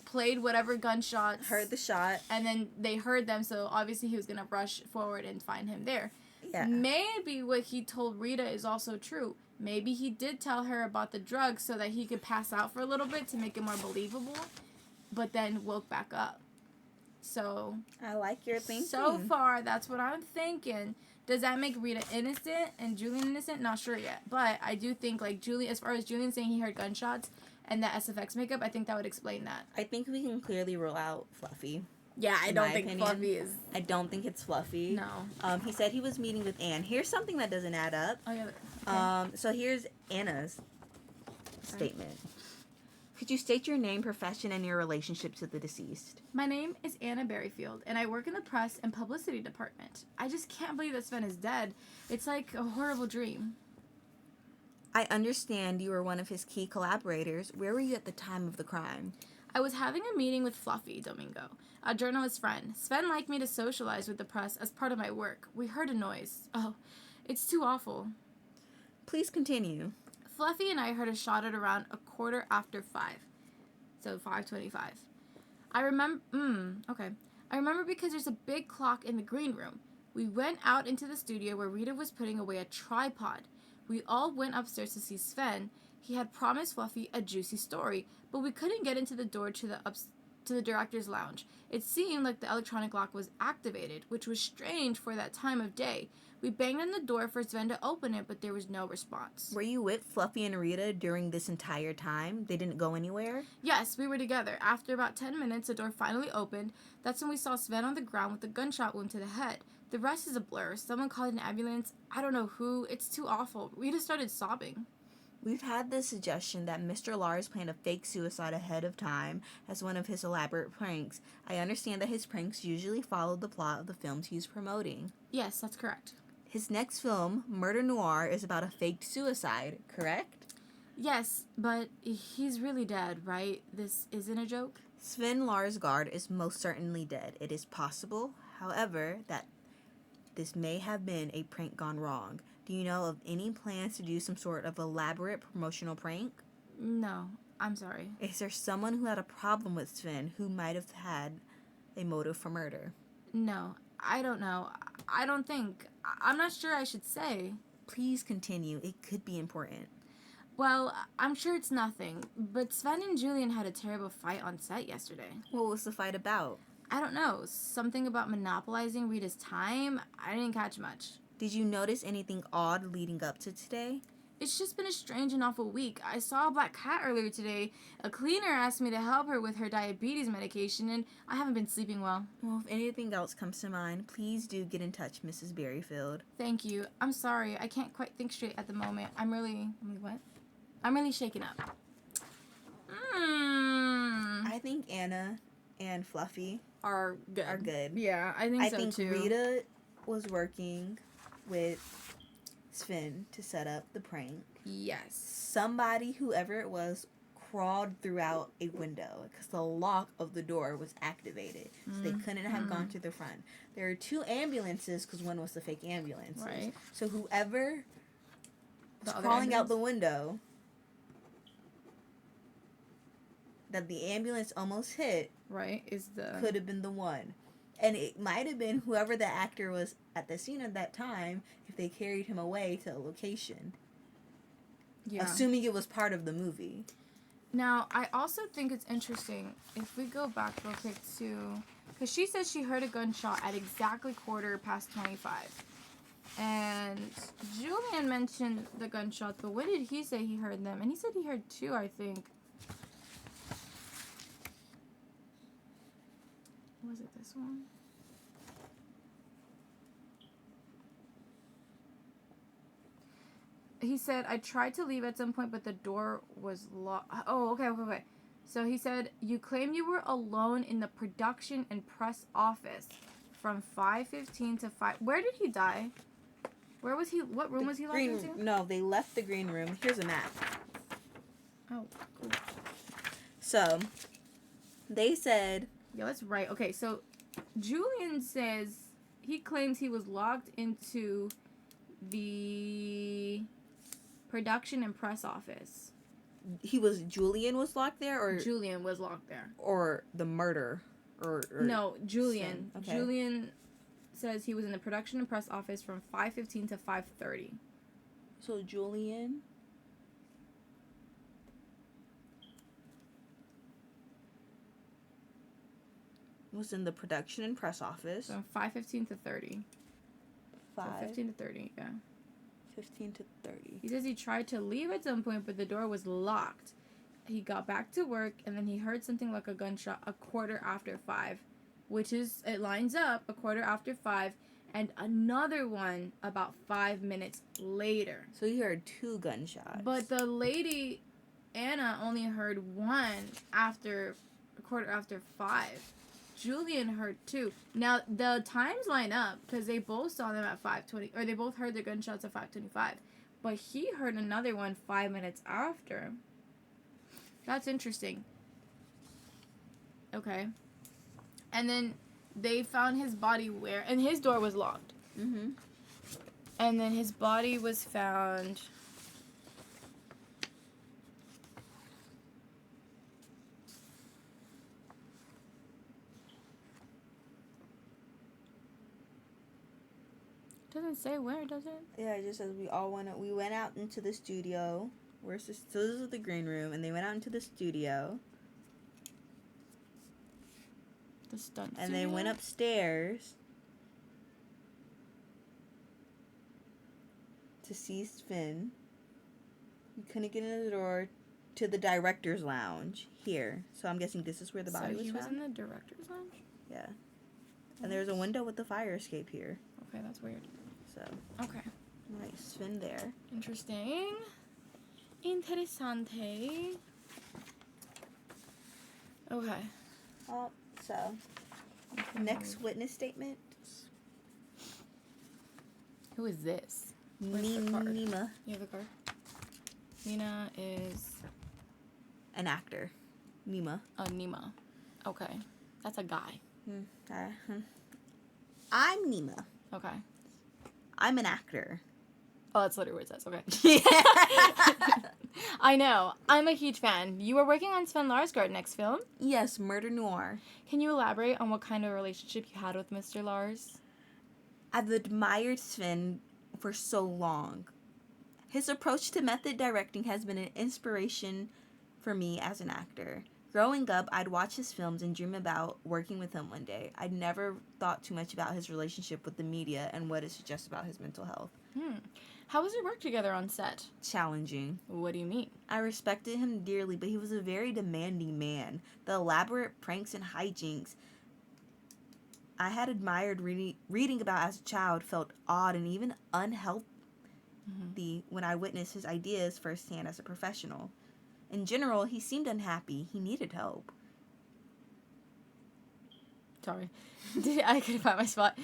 A: played whatever gunshots.
B: Heard the shot.
A: And then they heard them, so obviously he was gonna rush forward and find him there.
B: Yeah.
A: Maybe what he told Rita is also true. Maybe he did tell her about the drugs so that he could pass out for a little bit to make it more believable, but then woke back up. So
B: I like your thinking.
A: So far, that's what I'm thinking. Does that make Rita innocent and Julian innocent? Not sure yet. But I do think, as far as Julian saying he heard gunshots and that SFX makeup, I think that would explain that.
B: I think we can clearly rule out Fluffy.
A: Yeah, I don't think Fluffy is.
B: I don't think it's Fluffy.
A: No.
B: He said he was meeting with Anne. Here's something that doesn't add up.
A: Oh, yeah. Okay.
B: So here's Anna's statement. Could you state your name, profession, and your relationship to the deceased?
A: My name is Anna Berryfield, and I work in the press and publicity department. I just can't believe that Sven is dead. It's like a horrible dream.
B: I understand you were one of his key collaborators. Where were you at the time of the crime?
A: I was having a meeting with Fluffy Domingo, a journalist friend. Sven liked me to socialize with the press as part of my work. We heard a noise. Oh, it's too awful.
B: Please continue.
A: Fluffy and I heard a shot at around 5:15. So 5:25. I remember because there's a big clock in the green room. We went out into the studio where Rita was putting away a tripod. We all went upstairs to see Sven. He had promised Fluffy a juicy story, but we couldn't get into the door to the director's lounge. It seemed like the electronic lock was activated, which was strange for that time of day. We banged on the door for Sven to open it, but there was no response.
B: Were you with Fluffy and Rita during this entire time? They didn't go anywhere?
A: Yes, we were together. After about 10 minutes, the door finally opened. That's when we saw Sven on the ground with a gunshot wound to the head. The rest is a blur. Someone called an ambulance. I don't know who. It's too awful. Rita started sobbing.
B: We've had the suggestion that Mr. Lars planned a fake suicide ahead of time as one of his elaborate pranks. I understand that his pranks usually follow the plot of the films he's promoting.
A: Yes, that's correct.
B: His next film, Murder Noir, is about a faked suicide, correct?
A: Yes, but he's really dead, right? This isn't a joke?
B: Sven Larsgaard is most certainly dead. It is possible, however, that this may have been a prank gone wrong. Do you know of any plans to do some sort of elaborate promotional prank?
A: No, I'm sorry.
B: Is there someone who had a problem with Sven who might have had a motive for murder?
A: No, I don't know. I don't think. I'm not sure I should say.
B: Please continue. It could be important.
A: Well, I'm sure it's nothing, but Sven and Julian had a terrible fight on set yesterday.
B: What was the fight about?
A: I don't know. Something about monopolizing Rita's time? I didn't catch much.
B: Did you notice anything odd leading up to today?
A: It's just been a strange and awful week. I saw a black cat earlier today. A cleaner asked me to help her with her diabetes medication, and I haven't been sleeping well.
B: Well, if anything else comes to mind, please do get in touch, Mrs. Berryfield.
A: Thank you. I'm sorry. I can't quite think straight at the moment. I'm really shaken up.
B: I think Anna and Fluffy
A: Are good.
B: are good.
A: Yeah, I think too.
B: Rita was working with Sven to set up the prank.
A: Yes.
B: Somebody, whoever it was, crawled throughout a window because the lock of the door was activated. So they couldn't have gone to the front. There are 2 ambulances because one was the fake ambulance.
A: Right.
B: So whoever was
A: The other
B: crawling out
A: ambulance?
B: the window that the ambulance almost hit
A: Right, is the...
B: could have been the one. And it might have been whoever the actor was at the scene at that time if they carried him away to a location.
A: Yeah.
B: Assuming it was part of the movie.
A: Now, I also think it's interesting if we go back real quick to... Because she says she heard a gunshot at exactly 25:15. And Julian mentioned the gunshots, but when did he say he heard them? And he said he heard 2, I think. Was it this one? He said, I tried to leave at some point, but the door was locked. Oh, okay. So he said, you claim you were alone in the production and press office from 5:15 to 5. Where did he die? Where was he? What room was he locked into?
B: No, they left the green room. Here's a map.
A: Oh, cool.
B: So, they said...
A: Yeah, that's right. Okay, so Julian says he claims he was locked into the production and press office.
B: Julian was locked there, or...
A: Julian was locked there.
B: Or the murder, or
A: No, Julian.
B: Okay.
A: Julian says he was in the production and press office from 5:15 to 5:30.
B: So, Julian... was in the production and press office.
A: So 5:15 to 30.
B: 5,
A: So 15 to 30, yeah.
B: 15 to 30.
A: He says he tried to leave at some point, but the door was locked. He got back to work, and then he heard something like a gunshot 5:15, which is, it lines up 5:15, and another one about 5 minutes later.
B: So he heard 2 gunshots.
A: But the lady, Anna, only heard one after 5:15. Julian heard 2. Now, the times line up because they both saw them at 5:20, or they both heard the gunshots at 5:25. But he heard another one 5 minutes after. That's interesting. Okay. And then they found his body and his door was locked.
B: Mm-hmm.
A: And then his body was found... Doesn't say where, does it?
B: Yeah, it just says we went out into the studio. So this is the green room, and they went out into the studio.
A: The stunt
B: And they went upstairs to see Sven. We couldn't get in the door to the director's lounge here. So I'm guessing this is where the body was
A: found. So he was
B: found?
A: in the director's lounge?
B: Yeah. And there's a window with the fire escape here.
A: Okay, that's weird.
B: So,
A: Okay.
B: right, Sven there.
A: Interesting. Interessante. Okay.
B: So, next witness statement.
A: Who is this? Where's the card?
B: Nima,
A: You have a card? Nina is...
B: an actor. Nima.
A: Nima. Okay. That's a guy.
B: I'm Nima.
A: Okay.
B: I'm an actor.
A: Oh, that's literally what it says. Okay. I know. I'm a huge fan. You were working on Sven Larsgaard's next film?
B: Yes, murder noir.
A: Can you elaborate on what kind of relationship you had with Mr. Lars?
B: I've admired Sven for so long. His approach to method directing has been an inspiration for me as an actor. Growing up, I'd watch his films and dream about working with him one day. I'd never thought too much about his relationship with the media and what it suggests about his mental health.
A: How was your work together on set?
B: Challenging.
A: What do you mean?
B: I respected him dearly, but he was a very demanding man. The elaborate pranks and hijinks I had admired reading about as a child felt odd and even unhealthy when I witnessed his ideas firsthand as a professional. In general, he seemed unhappy. He needed help.
A: Sorry. I couldn't find my spot.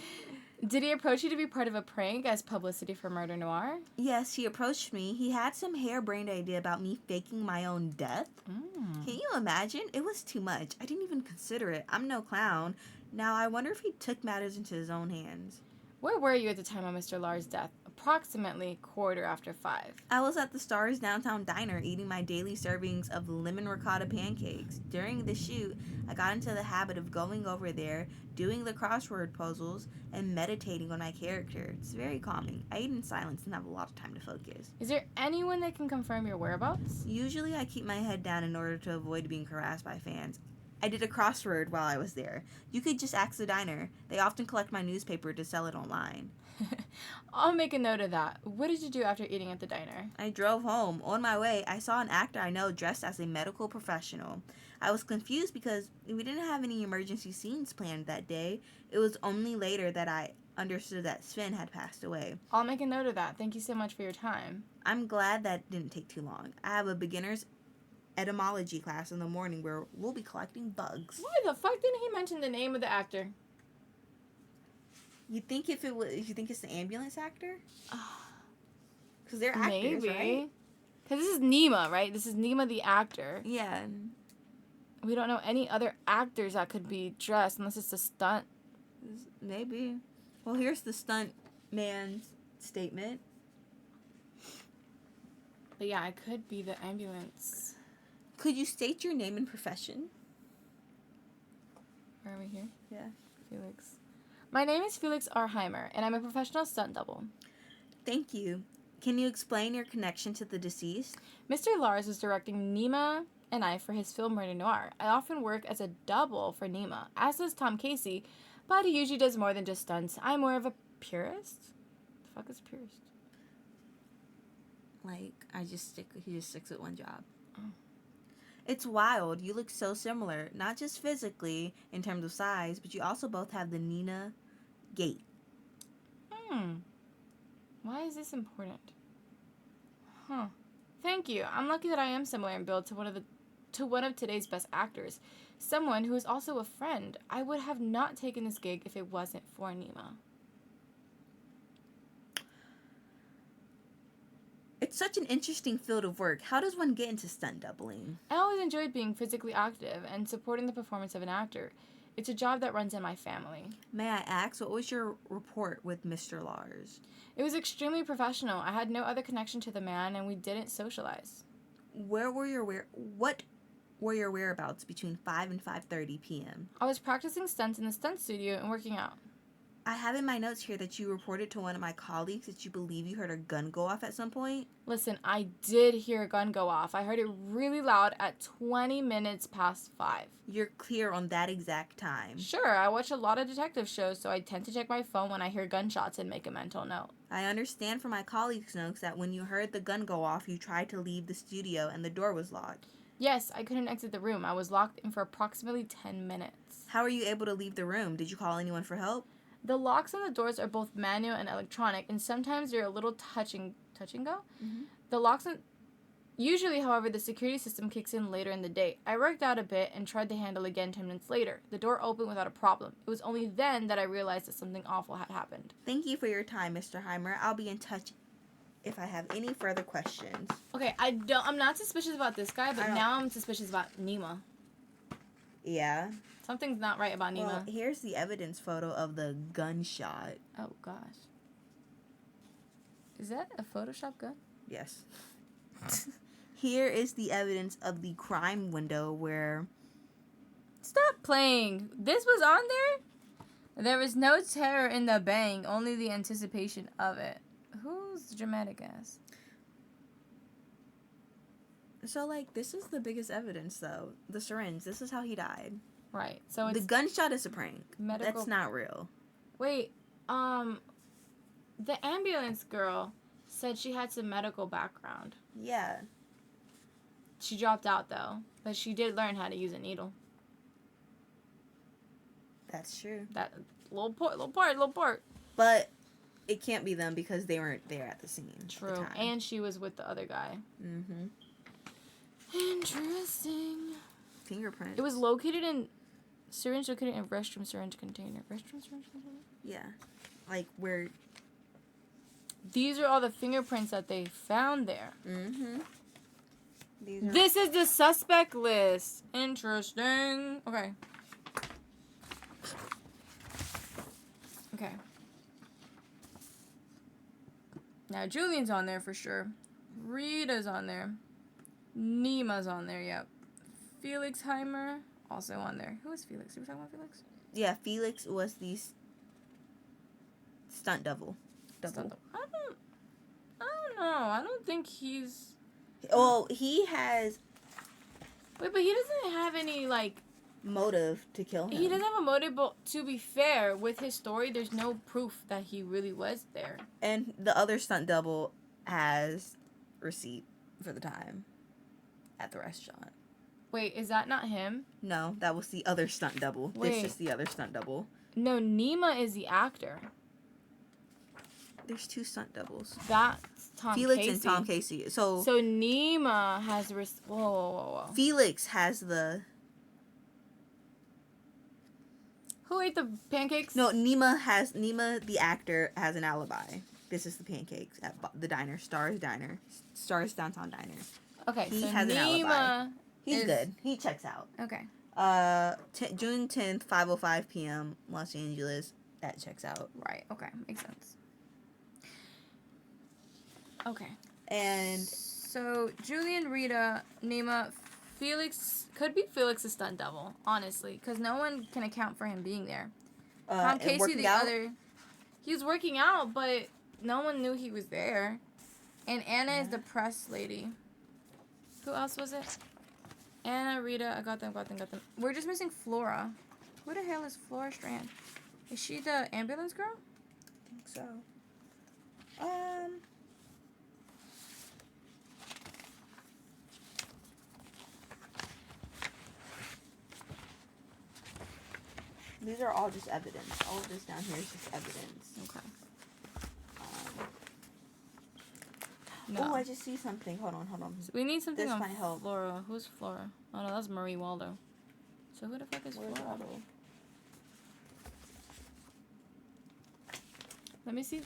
A: Did he approach you to be part of a prank as publicity for Murder Noir?
B: Yes, he approached me. He had some harebrained idea about me faking my own death. Can you imagine? It was too much. I didn't even consider it. I'm no clown. Now, I wonder if he took matters into his own hands.
A: Where were you at the time of Mr. Lars' death? Approximately 5:15.
B: I was at the Stars Downtown Diner eating my daily servings of lemon ricotta pancakes. During the shoot, I got into the habit of going over there, doing the crossword puzzles, and meditating on my character. It's very calming. I eat in silence and have a lot of time to focus.
A: Is there anyone that can confirm your whereabouts?
B: Usually, I keep my head down in order to avoid being harassed by fans. I did a crossword while I was there. You could just ask the diner. They often collect my newspaper to sell it online.
A: I'll make a note of that. What did you do after eating at the diner?
B: I drove home. On my way, I saw an actor I know dressed as a medical professional. I was confused because we didn't have any emergency scenes planned that day. It was only later that I understood that Sven had passed away.
A: I'll make a note of that. Thank you so much for your time.
B: I'm glad that didn't take too long. I have a beginner's etymology class in the morning where we'll be collecting bugs.
A: Why the fuck didn't he mention the name of the actor?
B: You think it's the ambulance actor? Because they're actors,
A: Maybe.
B: right?
A: Because this is Nima, right? This is Nima the actor.
B: Yeah.
A: We don't know any other actors that could be dressed unless it's a stunt.
B: Maybe. Well, here's the stunt man's statement.
A: But yeah, I could be the ambulance.
B: Could you state your name and profession?
A: Where are we here?
B: Yeah.
A: Felix. My name is Felix Arheimer, and I'm a professional stunt double.
B: Thank you. Can you explain your connection to the deceased?
A: Mr. Lars was directing Nima and I for his film Murder Noir. I often work as a double for Nima, as does Tom Casey, but he usually does more than just stunts. I'm more of a purist. The fuck is a purist?
B: Like, he just sticks with one job.
A: Oh.
B: It's wild. You look so similar, not just physically in terms of size, but you also both have the Nina gait.
A: Why is this important? Huh. Thank you. I'm lucky that I am similar in build to one of today's best actors. Someone who is also a friend. I would have not taken this gig if it wasn't for Nima.
B: It's such an interesting field of work. How does one get into stunt doubling?
A: I always enjoyed being physically active and supporting the performance of an actor. It's a job that runs in my family.
B: May I ask, what was your rapport with Mr. Lars?
A: It was extremely professional. I had no other connection to the man, and we didn't socialize.
B: What were your whereabouts between 5 and 5:30 p.m.?
A: I was practicing stunts in the stunt studio and working out.
B: I have in my notes here that you reported to one of my colleagues that you believe you heard a gun go off at some point.
A: Listen, I did hear a gun go off. I heard it really loud at 20 minutes past 5.
B: You're clear on that exact time.
A: Sure, I watch a lot of detective shows, so I tend to check my phone when I hear gunshots and make a mental note.
B: I understand from my colleagues' notes that when you heard the gun go off, you tried to leave the studio and the door was locked.
A: Yes, I couldn't exit the room. I was locked in for approximately 10 minutes.
B: How were you able to leave the room? Did you call anyone for help?
A: The locks on the doors are both manual and electronic, and sometimes they're a little touch and go.
B: Mm-hmm.
A: The locks on... Usually, however, the security system kicks in later in the day. I worked out a bit and tried the handle again 10 minutes later. The door opened without a problem. It was only then that I realized that something awful had happened.
B: Thank you for your time, Mr. Heimer. I'll be in touch if I have any further questions.
A: Okay, I'm not suspicious about this guy, but now I'm suspicious about Nima.
B: Yeah.
A: Something's not right about Nima.
B: Well, here's the evidence photo of the gunshot.
A: Oh, gosh. Is that a Photoshop gun?
B: Yes. Here is the evidence of the crime window where...
A: Stop playing. This was on there? There was no terror in the bang, only the anticipation of it. Who's dramatic ass?
B: So, like, this is the biggest evidence, though. The syringe. This is how he died.
A: Right. So
B: The
A: it's
B: gunshot is a prank.
A: medical.
B: That's not real.
A: Wait. The ambulance girl said she had some medical background.
B: Yeah.
A: She dropped out though, but she did learn how to use a needle.
B: That's true.
A: That little part.
B: But it can't be them because they weren't there at the scene.
A: True.
B: At the time.
A: And she was with the other guy.
B: Mm-hmm.
A: Interesting.
B: Fingerprints.
A: It was located in syringe located in restroom syringe container. Restroom syringe container?
B: Yeah. Like where.
A: These are all the fingerprints that they found there.
B: Mm-hmm.
A: This is the suspect list. Interesting. Okay. Okay. Now Julian's on there for sure. Rita's on there. Nima's on there, yep. Felix Heimer also on there. Who is Felix? Are we talking about Felix?
B: Yeah, Felix was the stunt double.
A: I don't know. I don't think he's...
B: Oh, he has
A: Wait, but he doesn't have any, like...
B: motive to kill him.
A: He doesn't have a motive, but to be fair, with his story, there's no proof that he really was there.
B: And the other stunt double has receipt for the time at the restaurant.
A: Wait, is that not him?
B: No, that was the other stunt double.
A: Wait.
B: It's just the other stunt double.
A: No, Nima is the actor.
B: There's two stunt doubles.
A: That's Tom
B: Felix
A: Casey.
B: and Tom Casey. So
A: Nima has... Whoa.
B: Felix has the...
A: Who ate the pancakes?
B: No, Nima the actor has an alibi. This is the pancakes at the diner, Stars Downtown Diner.
A: Okay,
B: He
A: so
B: has an alibi.
A: Nima...
B: He's good. He checks out.
A: Okay.
B: June 10th, 5:05 p.m., Los Angeles. That checks out.
A: Right, okay. Makes sense. Okay.
B: And
A: So, Julian, Rita, Nima, Felix... Could be Felix's stunt double, honestly. Because no one can account for him being there. Tom
B: and
A: Casey,
B: working
A: the
B: out,
A: other... He was working out, but no one knew he was there. And Anna is the press lady. Who else was it? Anna, Rita, I got them. We're just missing Flora. Who the hell is Flora Strand? Is she the ambulance girl?
B: I think so. These are all just evidence. All of this down here is just evidence.
A: Okay.
B: Oh,
A: No.
B: I just see something. Hold on.
A: So we need something
B: This
A: on
B: might help.
A: Flora. Who's Flora? Oh, no, that's Marie Waldo. So who the fuck is
B: Where's
A: Flora?
B: Otto?
A: Let me see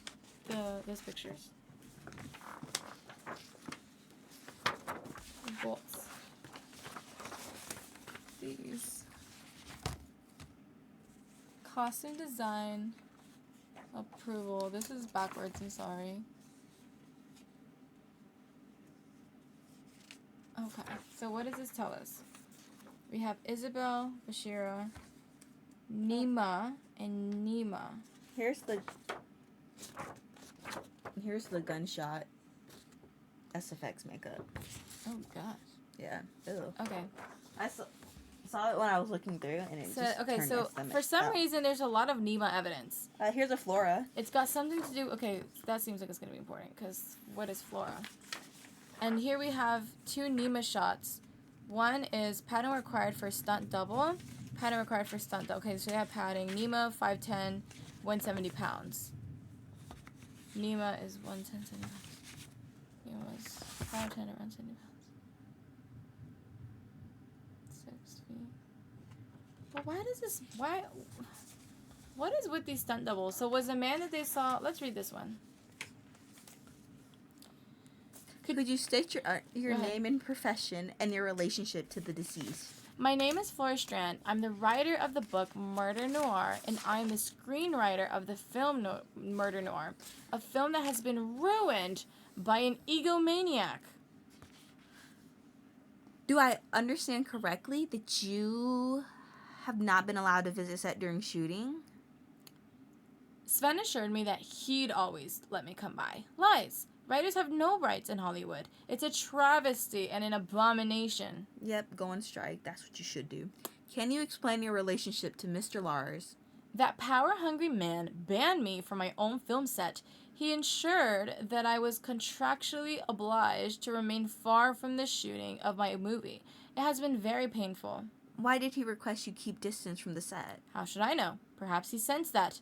A: those pictures. Bolts. These. Costume design. Approval. This is backwards, I'm sorry. Okay, so what does this tell us? We have Isabel, Bashira, Nima, and Nima.
B: Here's the gunshot SFX makeup.
A: Oh gosh.
B: Yeah. Ew.
A: Okay.
B: I saw it when I was looking through, and it
A: So
B: just
A: okay,
B: turned
A: so
B: my stomach
A: for some
B: up.
A: reason there's a lot of Nima evidence.
B: Here's a Flora.
A: It's got something to do. Okay, that seems like it's gonna be important because what is Flora? And here we have two Nima shots. One is padding required for stunt double. Padding required for stunt double. Okay, so we have padding. Nima 5'10", 170 pounds. Nima is 110 centimeters. Nima was 5'10", around 70 pounds. 6 feet. But why does this? Why? What is with these stunt doubles? So was the man that they saw? Let's read this one.
B: Could you state your
A: Go ahead.
B: name and profession and your relationship to the deceased?
A: My name is Flora Strand. I'm the writer of the book Murder Noir, and I'm the screenwriter of the film Murder Noir, a film that has been ruined by an egomaniac.
B: Do I understand correctly that you have not been allowed to visit set during shooting?
A: Sven assured me that he'd always let me come by. Lies. Writers have no rights in Hollywood. It's a travesty and an abomination.
B: Yep, go on strike. That's what you should do. Can you explain your relationship to Mr. Lars?
A: That power-hungry man banned me from my own film set. He ensured that I was contractually obliged to remain far from the shooting of my movie. It has been very painful.
B: Why did he request you keep distance from the set?
A: How should I know? Perhaps he sensed that.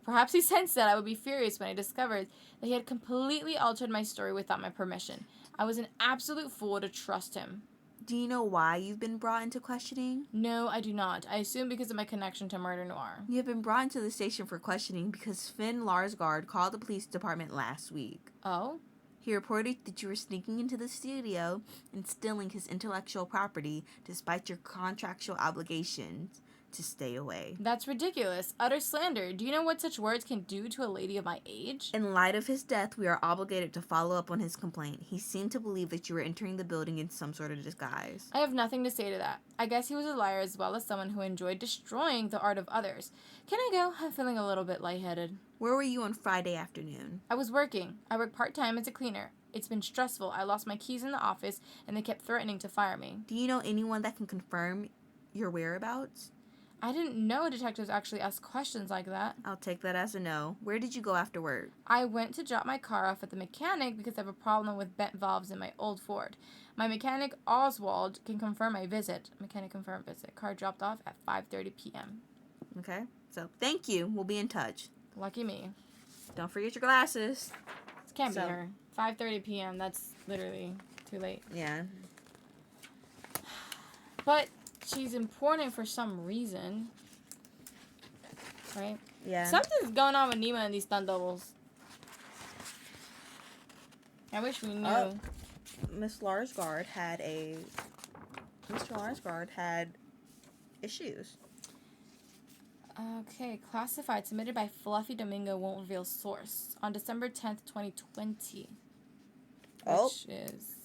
A: Perhaps he sensed that I would be furious when I discovered that he had completely altered my story without my permission. I was an absolute fool to trust him.
B: Do you know why you've been brought into questioning?
A: No, I do not. I assume because of my connection to Murder Noir.
B: You have been brought into the station for questioning because Finn Larsgaard called the police department last week.
A: Oh?
B: He reported that you were sneaking into the studio and stealing his intellectual property despite your contractual obligations to stay away.
A: That's ridiculous. Utter slander. Do you know what such words can do to a lady of my age?
B: In light of his death, we are obligated to follow up on his complaint. He seemed to believe that you were entering the building in some sort of disguise.
A: I have nothing to say to that. I guess he was a liar as well as someone who enjoyed destroying the art of others. Can I go? I'm feeling a little bit lightheaded.
B: Where were you on Friday afternoon?
A: I was working. I work part-time as a cleaner. It's been stressful. I lost my keys in the office, and they kept threatening to fire me.
B: Do you know anyone that can confirm your whereabouts?
A: I didn't know detectives actually ask questions like that.
B: I'll take that as a no. Where did you go after work?
A: I went to drop my car off at the mechanic because I have a problem with bent valves in my old Ford. My mechanic, Oswald, can confirm my visit. Mechanic confirmed visit. Car dropped off at 5:30 p.m.
B: Okay, so thank you. We'll be in touch.
A: Lucky me.
B: Don't forget your glasses.
A: This can't be
B: So-
A: her. 5:30 p.m. That's literally too late.
B: Yeah.
A: But she's important for some reason. Right?
B: Yeah.
A: Something's going on with Nima and these stunt doubles. I wish we knew.
B: Oh. Mr. Larsgaard had issues.
A: Okay, classified, submitted by Fluffy Domingo, won't reveal source. On December 10th, 2020.
B: Oh.
A: Which is...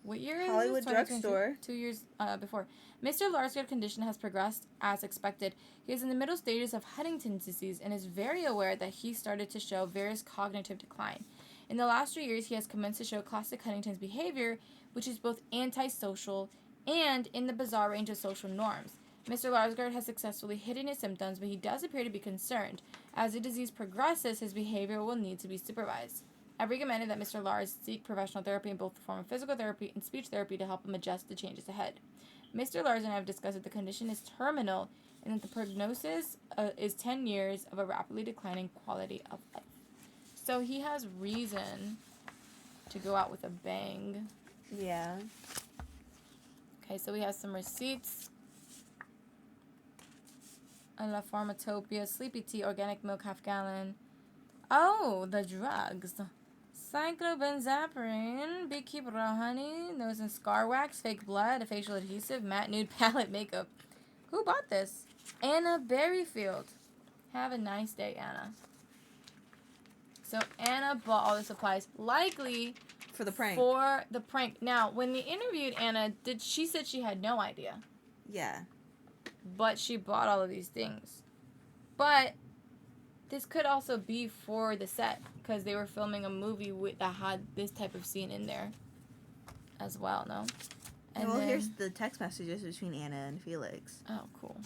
A: What year is
B: Hollywood
A: this?
B: Drugstore.
A: 2 years before. Mr. Larsgaard's condition has progressed as expected. He is in the middle stages of Huntington's disease and is very aware that he started to show various cognitive decline. In the last 3 years, he has commenced to show classic Huntington's behavior, which is both antisocial and in the bizarre range of social norms. Mr. Larsgaard has successfully hidden his symptoms, but he does appear to be concerned. As the disease progresses, his behavior will need to be supervised. I've recommended that Mr. Lars seek professional therapy in both the form of physical therapy and speech therapy to help him adjust to changes ahead. Mr. Lars and I have discussed that the condition is terminal and that the prognosis is 10 years of a rapidly declining quality of life. So he has reason to go out with a bang.
B: Yeah.
A: Okay, so we have some receipts. La Pharmatopia, Sleepy Tea, organic milk, half gallon. Oh, the drugs. Cyclobenzaprine, Beekeeper Raw Honey, nose and scar wax, fake blood, a facial adhesive, matte nude palette makeup. Who bought this? Anna Berryfield. Have a nice day, Anna. So Anna bought all the supplies, likely
B: For the prank.
A: for the prank. Now, when they interviewed Anna, she said she had no idea.
B: Yeah.
A: But she bought all of these things. But this could also be for the set because they were filming a movie that had this type of scene in there as well, no? And
B: well,
A: then,
B: here's the text messages between Anna and Felix.
A: oh, cool.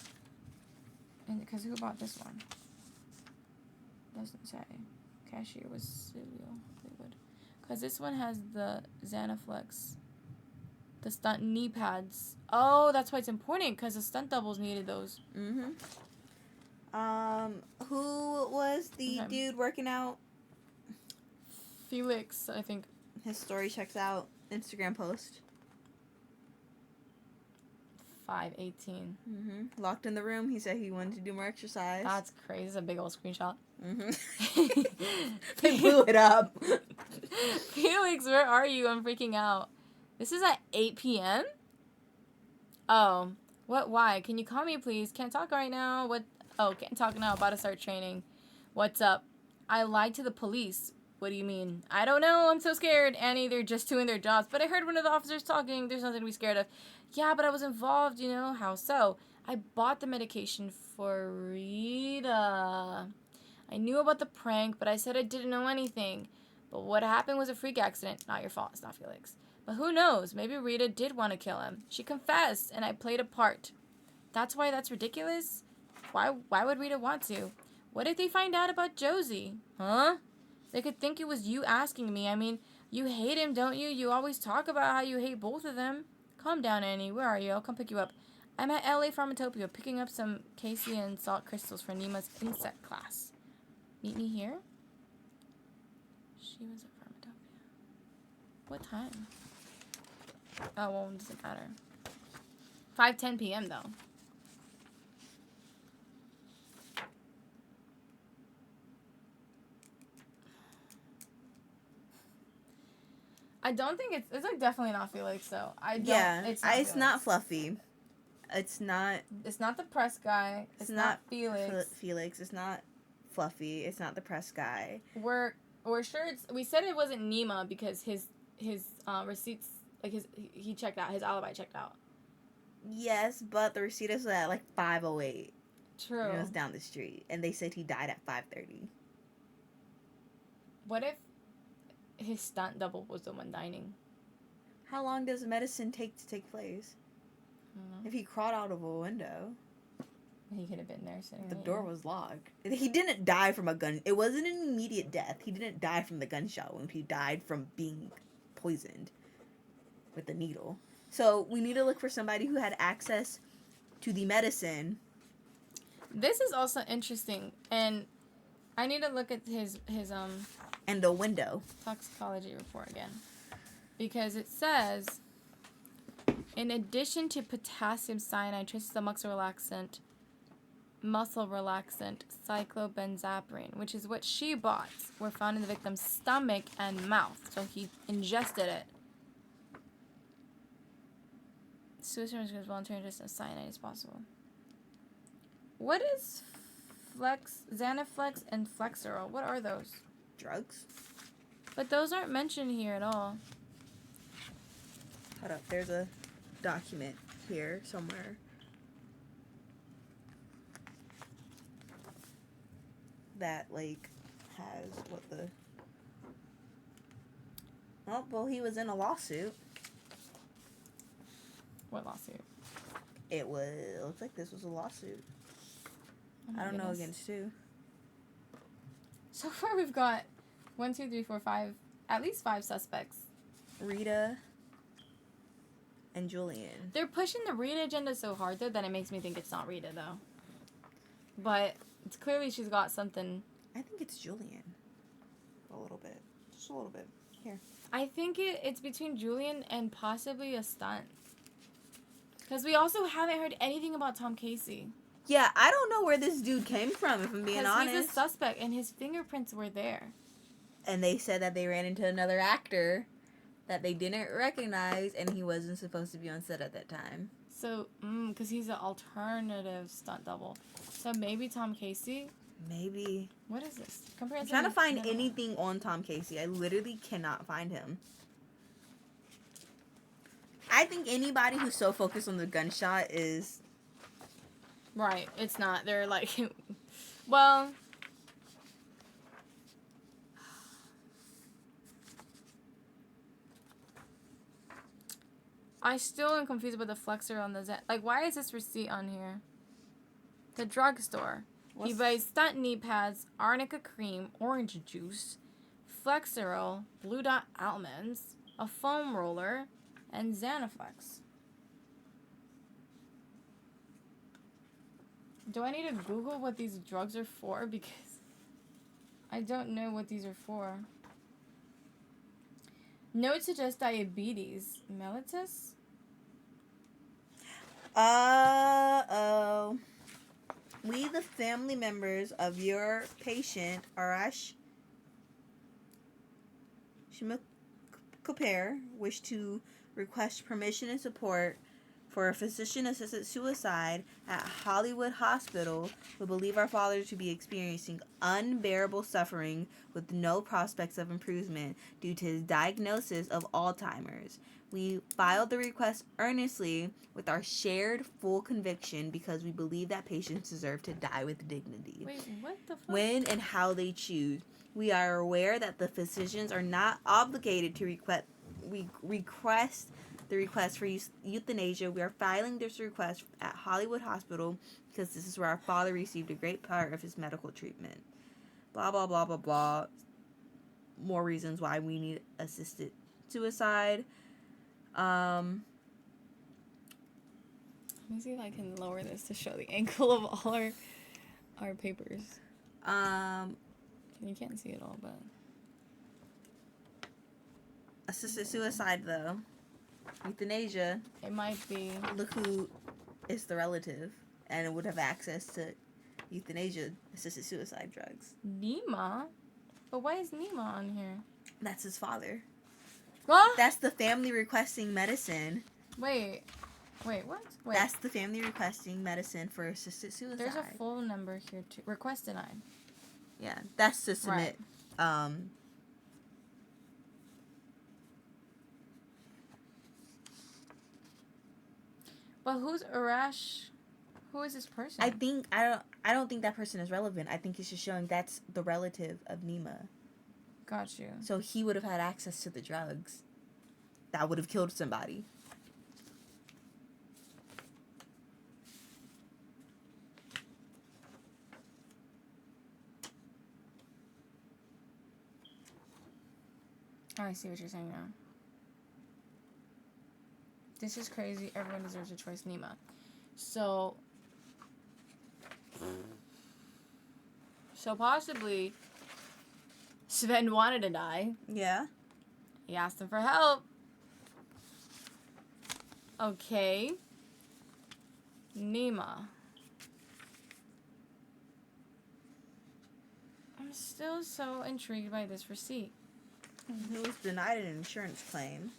A: And because who bought this one? Doesn't say. Cashier was Silvio. Because this one has the Xanaflex. The stunt knee pads. Oh, that's why it's important, because the stunt doubles needed those.
B: Mm-hmm. Who was the
A: Okay.
B: dude working out?
A: Felix, I think.
B: His story checks out. Instagram post.
A: 518.
B: Mm-hmm. Locked in the room. He said he wanted to do more exercise.
A: That's crazy. It's a big old screenshot.
B: Mm-hmm. They blew it up.
A: Felix, where are you? I'm freaking out. This is at 8 p.m.? Oh. What? Why? Can you call me, please? Can't talk right now. What? Oh, can't talk now. About to start training. What's up? I lied to the police. What do you mean? I don't know. I'm so scared. Annie, they're just doing their jobs. But I heard one of the officers talking. There's nothing to be scared of. Yeah, but I was involved, you know. How so? I bought the medication for Rita. I knew about the prank, but I said I didn't know anything. But what happened was a freak accident. Not your fault. It's not Felix. But who knows? Maybe Rita did want to kill him. She confessed, and I played a part. That's why that's ridiculous? Why would Rita want to? What if they find out about Josie? Huh? They could think it was you asking me. I mean, you hate him, don't you? You always talk about how you hate both of them. Calm down, Annie. Where are you? I'll come pick you up. I'm at LA Pharmacopoeia picking up some Casey and salt crystals for Nima's insect class. Meet me here? She was at Pharmacopoeia. What time? Oh, well, it doesn't matter. 5:10 p.m. though. I don't think it's like definitely not Felix though. I don't.
B: Yeah,
A: It's
B: not Fluffy. It's not.
A: It's not the press guy. It's not Felix.
B: Felix. It's not Fluffy. It's not the press guy.
A: We're sure it's. We said it wasn't Nima because his receipts, like he checked out, his alibi checked out.
B: Yes, but the receipt is at like 5:08.
A: True.
B: And it was down the street, and they said he died at 5:30.
A: What if his stunt double was the one dining?
B: How long does medicine take to take place?
A: I don't know.
B: If he crawled out of a window,
A: He could have been there sitting.
B: the door was locked. He didn't die from a gun. It wasn't an immediate death. He didn't die from the gunshot wound. He died from being poisoned with the needle. So we need to look for somebody who had access to the medicine.
A: This is also interesting, and I need to look at his
B: And the window.
A: toxicology report again, because it says, in addition to potassium cyanide, traces of muscle relaxant, cyclobenzaprine, which is what she bought, were found in the victim's stomach and mouth. So he ingested it. Suicide risk is voluntary ingestion of cyanide is possible. What is Xanaflex and Flexeril? What are those?
B: Drugs.
A: But those aren't mentioned here at all.
B: Hold up. There's a document here somewhere. That, like, has what the... Oh, well, he was in a lawsuit.
A: What lawsuit?
B: It looks like this was a lawsuit.
A: Oh my
B: I don't know
A: goodness.
B: against who.
A: So far we've got 1, 2, 3, 4, 5, at least 5 suspects.
B: Rita and Julian.
A: They're pushing the Rita agenda so hard though that it makes me think it's not Rita though. But it's clearly she's got something.
B: I think it's Julian. A little bit. Just a little bit. Here.
A: I think it's between Julian and possibly a stunt. Because we also haven't heard anything about Tom Casey.
B: Yeah, I don't know where this dude came from, if I'm being
A: Because
B: honest.
A: he's a suspect and his fingerprints were there.
B: And they said that they ran into another actor that they didn't recognize, and he wasn't supposed to be on set at that time.
A: So, because he's an alternative stunt double. So maybe Tom Casey?
B: Maybe.
A: What is this?
B: I'm trying to find anything on Tom Casey. I literally cannot find him. I think anybody who's so focused on the gunshot is...
A: Right, it's not. They're like, well... I still am confused about the flexor on the Zen. Like, why is this receipt on here? The drugstore. He buys stunt knee pads, arnica cream, orange juice, Flexeril, Blue Dot almonds, a foam roller, and Xanaflex. Do I need to Google what these drugs are for? Because I don't know what these are for. Note suggests diabetes. Mellitus?
B: Uh-oh. We, the family members of your patient, Arash Shimakuper, wish to request permission and support For a physician-assisted suicide at Hollywood Hospital, we believe our father to be experiencing unbearable suffering with no prospects of improvement due to his diagnosis of Alzheimer's. We filed the request earnestly with our shared full conviction because we believe that patients deserve to die with dignity.
A: Wait, what the fuck?
B: When and how they choose. We are aware that the physicians are not obligated to request the request for euthanasia. We are filing this request at Hollywood Hospital because this is where our father received a great part of his medical treatment. Blah, blah, blah, blah, blah. More reasons why we need assisted suicide.
A: Let me see if I can lower this to show the angle of all our papers. You can't see it all, but...
B: Assisted suicide, though. Euthanasia.
A: It might be...
B: Look who is the relative and would have access to euthanasia, assisted suicide drugs.
A: Nima? But why is Nima on here?
B: That's his father.
A: What?
B: That's the family requesting medicine.
A: Wait, what? Wait.
B: That's the family requesting medicine for assisted suicide.
A: There's a phone number here, too. Request denied.
B: Yeah, that's to submit.
A: Right. But who's Arash? Who is this person?
B: I don't think that person is relevant. I think it's just showing that's the relative of Nima.
A: Got you.
B: So he would have had access to the drugs that would have killed somebody.
A: Oh, I see what you're saying now. This is crazy. Everyone deserves a choice. Nima. So possibly Sven wanted to die.
B: Yeah.
A: He asked him for help. Okay. Nima. I'm still so intrigued by this receipt.
B: He was denied an insurance claim.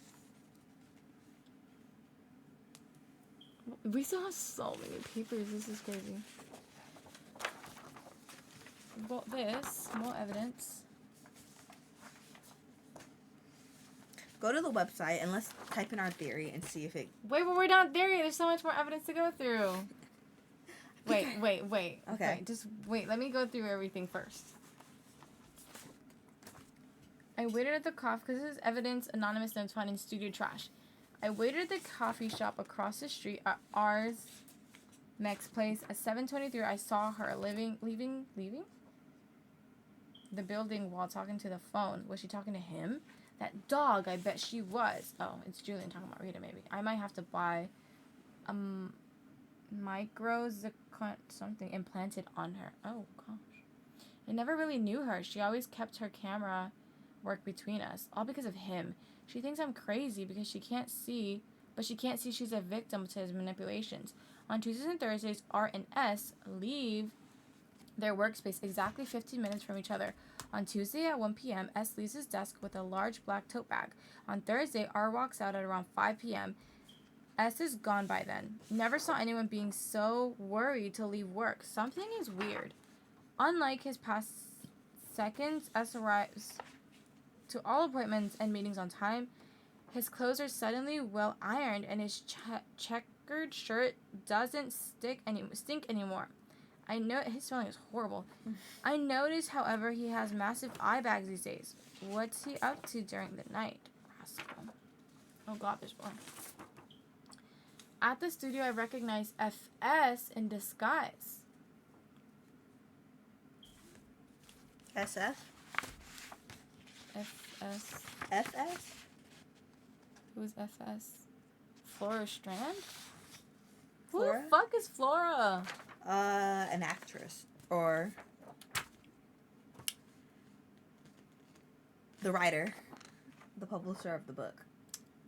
A: We still have so many papers. This is crazy. Well, this, more evidence.
B: Go to the website and let's type in our theory and see if it...
A: Wait, but we're not there yet. There's so much more evidence to go through. Wait.
B: Okay.
A: Okay, just wait. Let me go through everything first. I waited at the coffee, because this is evidence, anonymous notes found in studio trash. I waited at the coffee shop across the street at R's Mex Place. At 7:23, I saw her leaving the building while talking to the phone. Was she talking to him? That dog, I bet she was. Oh, it's Julian talking about Rita, maybe. I might have to buy a something implanted on her. Oh, gosh. I never really knew her. She always kept her camera work between us, all because of him. She thinks I'm crazy because she can't see she's a victim to his manipulations. On Tuesdays and Thursdays, R and S leave their workspace exactly 15 minutes from each other. On Tuesday at 1 p.m., S leaves his desk with a large black tote bag. On Thursday, R walks out at around 5 p.m. S is gone by then. Never saw anyone being so worried to leave work. Something is weird. Unlike his past seconds, S arrives to all appointments and meetings on time. His clothes are suddenly well ironed and his checkered shirt doesn't stink anymore. I know his spelling is horrible. I notice, however, he has massive eye bags these days. What's he up to during the night? Rascal. Oh god, there's more. At the studio, I recognize FS in disguise.
B: SF?
A: FS.
B: FS?
A: Who's FS? Flora Strand?
B: Flora?
A: Who the fuck is Flora?
B: An actress. Or the writer. The publisher of the book.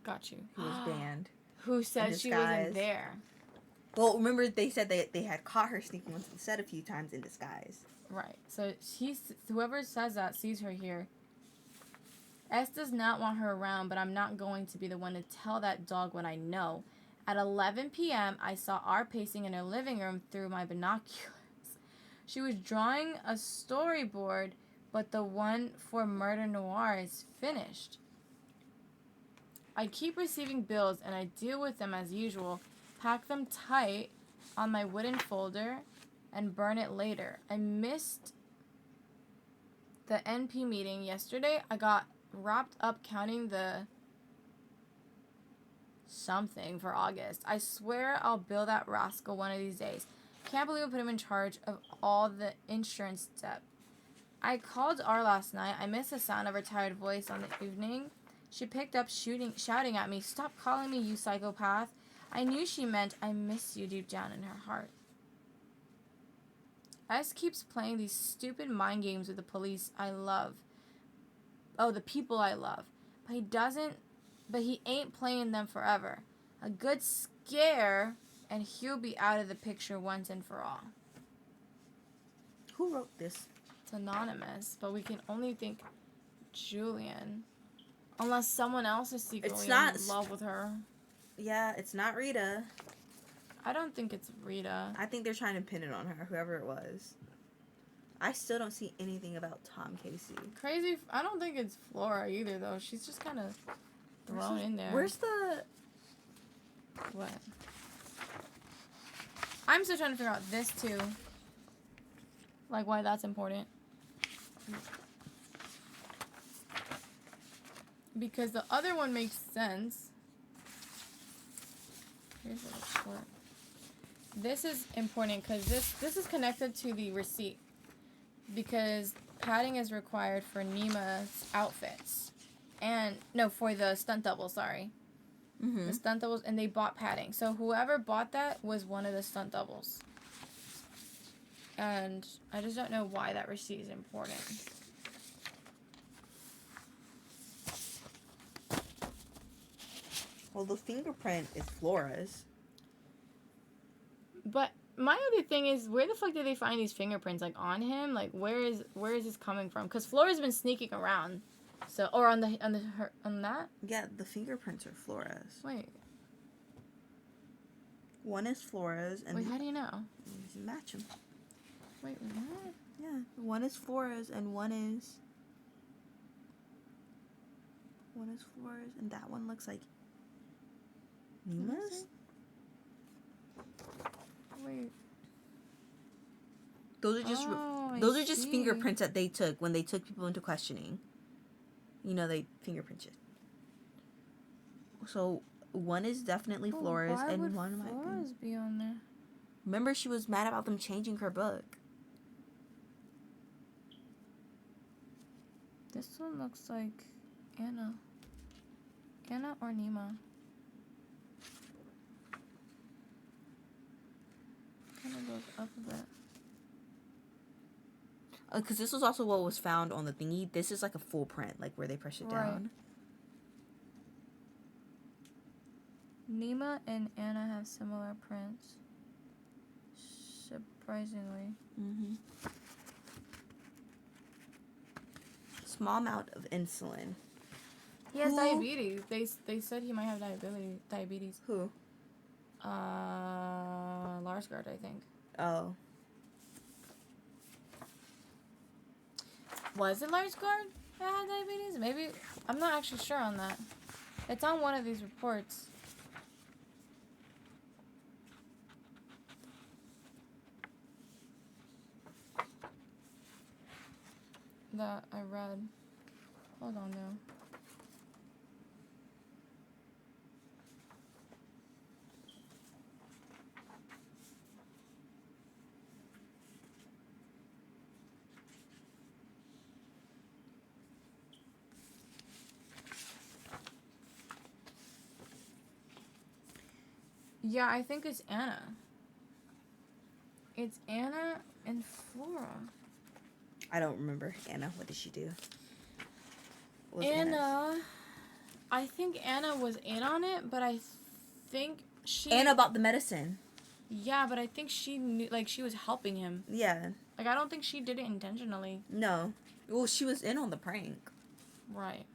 A: Got you.
B: Who was banned.
A: Who said she wasn't there?
B: Well, remember they said they had caught her sneaking onto the set a few times in disguise.
A: Right. So whoever says that sees her here. S does not want her around, but I'm not going to be the one to tell that dog what I know. At 11 p.m., I saw R pacing in her living room through my binoculars. She was drawing a storyboard, but the one for Murder Noir is finished. I keep receiving bills and I deal with them as usual, pack them tight on my wooden folder, and burn it later. I missed the NP meeting yesterday. I got wrapped up counting the something for August. I swear I'll bill that rascal one of these days. Can't believe I put him in charge of all the insurance debt. I called R last night. I missed the sound of her tired voice on the evening. She picked up shouting at me, "Stop calling me, you psychopath." I knew she meant I miss you deep down in her heart. S keeps playing these stupid mind games with the police I love. Oh, the people I love. But he ain't playing them forever. A good scare and he'll be out of the picture once and for all.
B: Who wrote this?
A: It's anonymous, but we can only think Julian. Unless someone else is secretly in love with her.
B: Yeah, it's not Rita.
A: I don't think it's Rita.
B: I think they're trying to pin it on her, whoever it was. I still don't see anything about Tom Casey.
A: Crazy. I don't think it's Flora either, though. She's just kind of thrown in there.
B: Where's the...
A: What? I'm still trying to figure out this, too. Like, why that's important. Because the other one makes sense. Here's the report. This is important because this is connected to the receipt. Because padding is required for Nima's outfits. And, no, for the stunt double, sorry.
B: Mm-hmm.
A: The stunt doubles, and they bought padding. So whoever bought that was one of the stunt doubles. And I just don't know why that receipt is important.
B: Well, the fingerprint is Flora's.
A: But my other thing is, where the fuck did they find these fingerprints? Like, on him? Like, where is this coming from? Because Flora's been sneaking around. So, or on that?
B: Yeah, the fingerprints are Flora's.
A: Wait.
B: One is Flora's, and
A: wait, how do you know?
B: You match them.
A: Wait, what?
B: Yeah, one is Flora's, and one is Flora's, and that one looks like Nima's.
A: Wait.
B: Those are just fingerprints that they took when they took people into questioning. You know, they fingerprint you. So one is definitely Flora's, and one might
A: Flora's be on there?
B: Remember, she was mad about them changing her book.
A: This one looks like Anna. Anna or Nima? Kind of goes up a bit.
B: Because this was also what was found on the thingy. This is like a full print, like where they press it down.
A: Nima and Anna have similar prints. Surprisingly.
B: Mm-hmm. Small amount of insulin.
A: He has diabetes. They said he might have diabetes.
B: Who?
A: Larsgaard, I think.
B: Oh.
A: Was it Larsgaard that had diabetes? Maybe. I'm not actually sure on that. It's on one of these reports. That I read. Hold on, though. Yeah, I think it's Anna. It's Anna and Flora.
B: I don't remember. Anna, what did she do?
A: Anna, I think Anna was in on it, but I think she...
B: Anna bought the medicine.
A: Yeah, but I think she knew, like, she was helping him.
B: Yeah.
A: Like, I don't think she did it intentionally.
B: No. Well, she was in on the prank.
A: Right.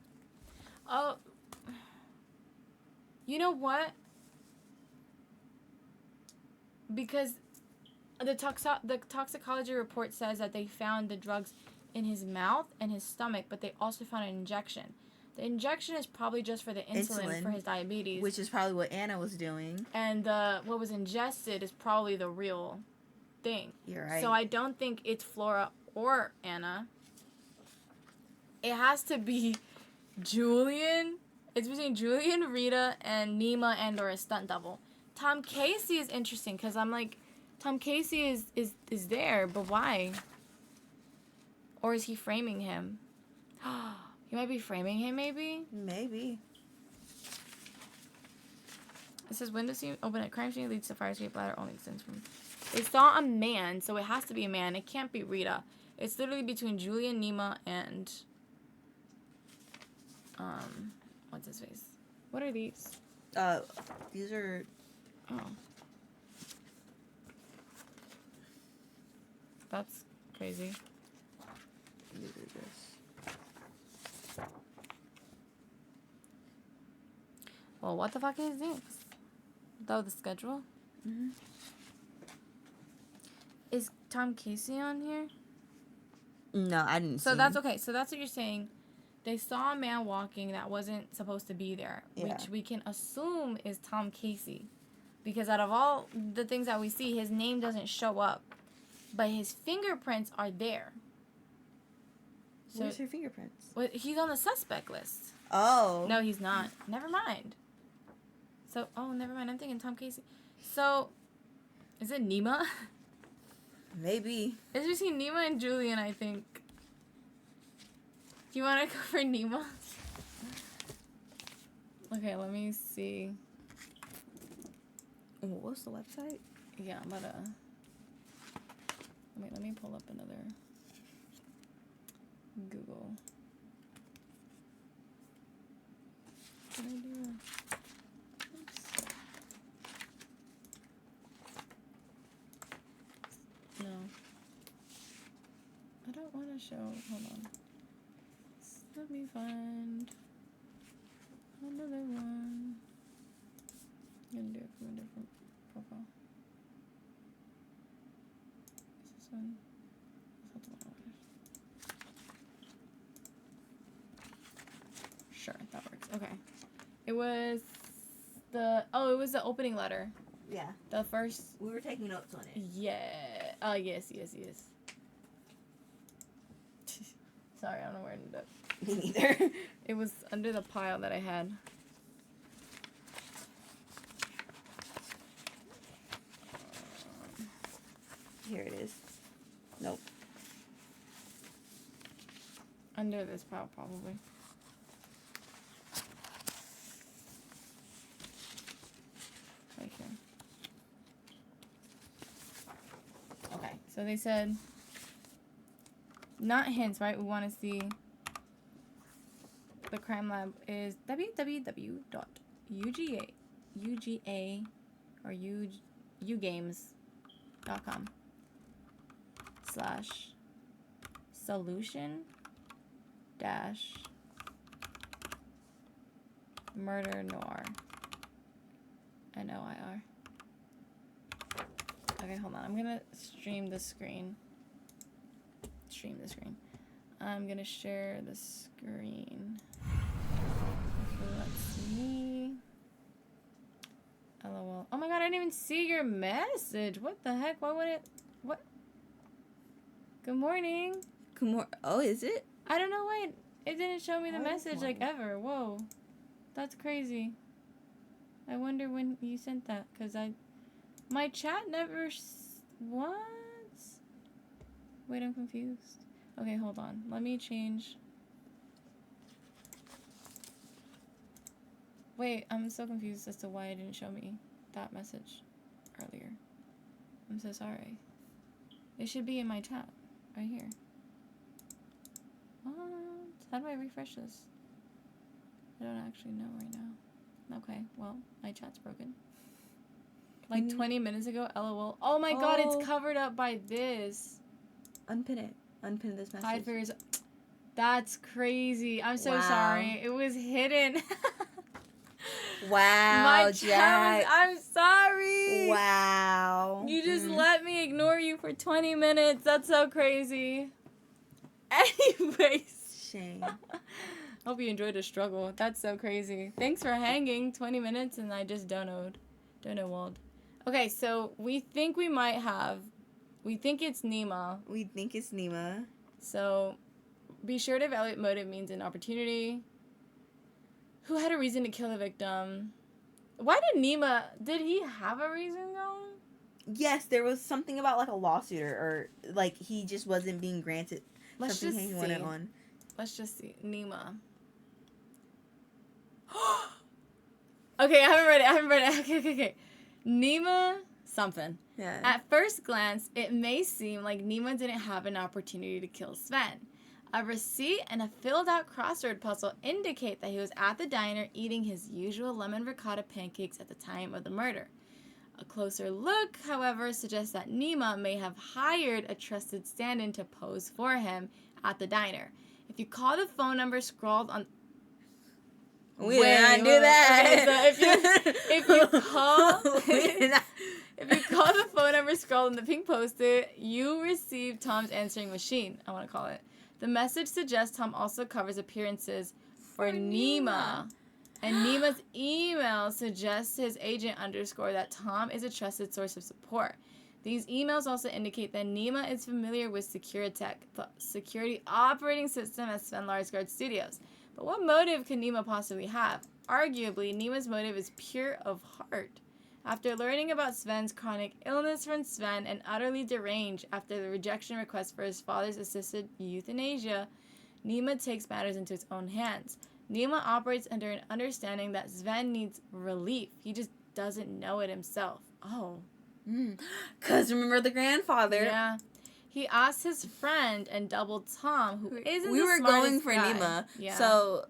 A: Oh. You know what? because the toxicology report says that they found the drugs in his mouth and his stomach, but they also found an injection. The injection is probably just for the insulin for his diabetes,
B: which is probably what Anna was doing.
A: And what was ingested is probably the real thing.
B: You're right.
A: So I don't think it's Flora or Anna. It has to be Julian. It's between Julian, Rita, and Nima and or a stunt double. Tom Casey is interesting because I'm like, Tom Casey is there, but why? Or is he framing him? He might be framing him, maybe?
B: Maybe.
A: It says, window scene open at crime scene leads to fire escape ladder only extends from... They saw a man, so it has to be a man. It can't be Rita. It's literally between Julian, Nima, and... What's his face? What are these?
B: These are...
A: Oh. That's crazy.
B: These are this.
A: Well, what the fuck is this? Though the schedule?
B: Mm-hmm.
A: Is Tom Casey on here?
B: No, I didn't see
A: So that's
B: him.
A: okay. So that's what you're saying. They saw a man walking that wasn't supposed to be there, which we can assume is Tom Casey. Because out of all the things that we see, his name doesn't show up. But his fingerprints are there. So,
B: Where's your fingerprints?
A: well, he's on the suspect list.
B: Oh.
A: No, he's not. Never mind. So, oh, never mind. I'm thinking Tom Casey. So, is it Nima?
B: Maybe.
A: It's between Nima and Julian, I think. Do you want to go for Nima? Okay, let me see.
B: What's the website?
A: Yeah, I'm about to... Wait, let me pull up another Google. What did I do? Oops. No. I don't want to show... Hold on. Let me find another one. I'm gonna do it from a different profile. Is this one? That's not the one I wanted. Sure, that works. Okay. It was it was the opening letter.
B: Yeah.
A: The first.
B: We were taking notes on it.
A: Yeah. Yes. Sorry, I don't know where it ended up.
B: Me neither.
A: It was under the pile that I had.
B: Here it is. Nope.
A: Under this pile, probably. Right here. Okay, so they said, not hints, right? We want to see the crime lab is www.ugames.com/solution murder noir NOIR. Okay, hold on. I'm gonna stream the screen. I'm gonna share the screen. Let's see. LOL. Oh my god, I didn't even see your message. What the heck? Why would it? What? Good morning.
B: Good morning. Oh, is it?
A: I don't know why it didn't show me the
B: Oh,
A: message like ever. Whoa. That's crazy. I wonder when you sent that, because my chat never, what? Wait, I'm confused. Okay, hold on. Let me change. Wait, I'm so confused as to why it didn't show me that message earlier. I'm so sorry. It should be in my chat, right here. What? How do I refresh this? I don't actually know right now. Okay, well, my chat's broken. Like 20 minutes ago, LOL. Oh my god, it's covered up by this.
B: Unpin it. Unpin this message.
A: Hide for yourself. That's crazy. I'm so
B: Wow.
A: sorry. It was hidden.
B: Wow,
A: My
B: Jack.
A: challenge. I'm sorry.
B: Wow.
A: You just let me ignore you for 20 minutes. That's so crazy. Anyways.
B: Shame.
A: Hope you enjoyed the struggle. That's so crazy. Thanks for hanging 20 minutes and I just donoed. Donowald. Okay, so we think it's Nima.
B: We think it's Nima.
A: So be sure to evaluate motive means an opportunity. Who had a reason to kill the victim? Why did he have a reason though?
B: Yes, there was something about like a lawsuit or like he just wasn't being granted
A: Let's
B: something
A: just
B: he
A: see.
B: wanted on.
A: Let's just see. Nima. Okay, I haven't read it. Okay. Nima something.
B: Yeah.
A: At first glance, it may seem like Nima didn't have an opportunity to kill Sven. A receipt and a filled-out crossword puzzle indicate that he was at the diner eating his usual lemon ricotta pancakes at the time of the murder. A closer look, however, suggests that Nima may have hired a trusted stand-in to pose for him at the diner. If you call the phone number scrawled on...
B: We did not do that.
A: Okay, so if you call... If you call the phone number scrawled on the pink post-it, you receive Tom's answering machine, I want to call it. The message suggests Tom also covers appearances for Nima. And Nima's email suggests his agent underscore that Tom is a trusted source of support. These emails also indicate that Nima is familiar with Securitech, the security operating system at Sven Larsgaard Studios. But what motive could Nima possibly have? Arguably, Nima's motive is pure of heart. After learning about Sven's chronic illness from Sven and utterly deranged after the rejection request for his father's assisted euthanasia, Nima takes matters into his own hands. Nima operates under an understanding that Sven needs relief. He just doesn't know it himself. Oh.
B: Because remember the grandfather.
A: Yeah. He asked his friend and double Tom, who isn't
B: we
A: the
B: were
A: smartest
B: going for
A: guy.
B: Nima.
A: Yeah.
B: So,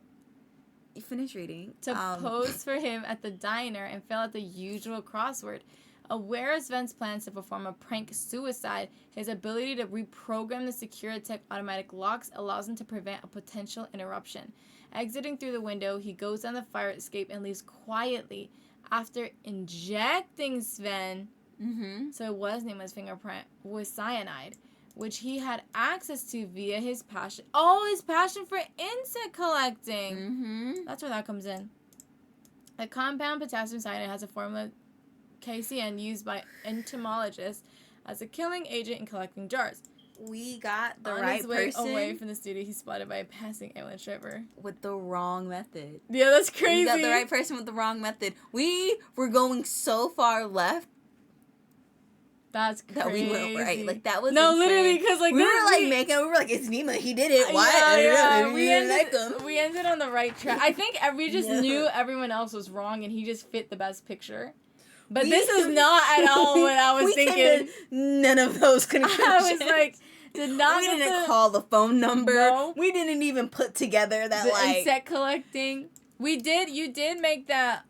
B: you finish reading.
A: To pose for him at the diner and fill out the usual crossword. Aware of Sven's plans to perform a prank suicide, his ability to reprogram the Securitech automatic locks allows him to prevent a potential interruption. Exiting through the window, he goes down the fire escape and leaves quietly after injecting Sven, so it was Nima's fingerprint, with cyanide, which he had access to via his passion. Oh, his passion for insect collecting. That's where that comes in. The compound potassium cyanide has a formula KCN used by entomologists as a killing agent in collecting jars.
B: We got the
A: On
B: right
A: his way
B: person
A: away from the studio, he's spotted by a passing ambulance driver.
B: with the wrong method.
A: Yeah, that's crazy.
B: We got the right person with the wrong method. We were going so far left
A: That's crazy.
B: that we went right. Like, that was
A: no,
B: insane.
A: literally, because like
B: we were like it's Nima. He did it. Why?
A: Yeah,
B: we didn't like him.
A: we ended on the right track. I think we just knew everyone else was wrong, and he just fit the best picture. But this is not at all what I was thinking.
B: None of those conclusions.
A: I was like, did not.
B: We didn't call the phone number.
A: No.
B: We didn't even put together that
A: the insect collecting. We did. You did make that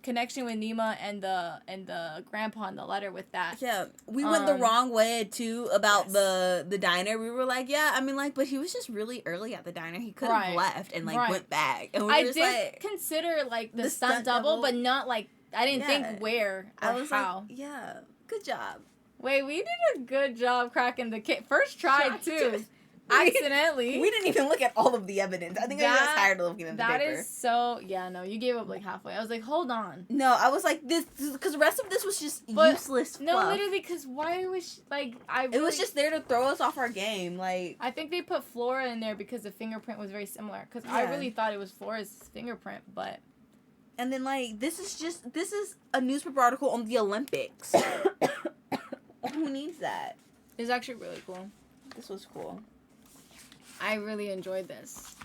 A: connection with Nima and the grandpa in the letter with that.
B: Yeah, we went the wrong way too about the diner. We were like, yeah, I mean, like, but he was just really early at the diner. He could have left and like went back. And we were just
A: did consider like the stunt double, but not like I didn't think where or
B: I was
A: how.
B: like, yeah, good job.
A: Wait, we did a good job cracking the case. First try too. Accidentally.
B: We didn't even look at all of the evidence. I think I got tired of looking at the paper.
A: That is so... Yeah, no, you gave up like halfway. I was like, hold on.
B: No, I was like, this... Because the rest of this was just useless
A: No,
B: fluff.
A: literally, because why was... Like,
B: It was just there to throw us off our game, like...
A: I think they put Flora in there because the fingerprint was very similar. Because I really thought it was Flora's fingerprint, but...
B: And then, like, this is a newspaper article on the Olympics. Who needs that?
A: It's actually really cool.
B: This was cool.
A: I really enjoyed this.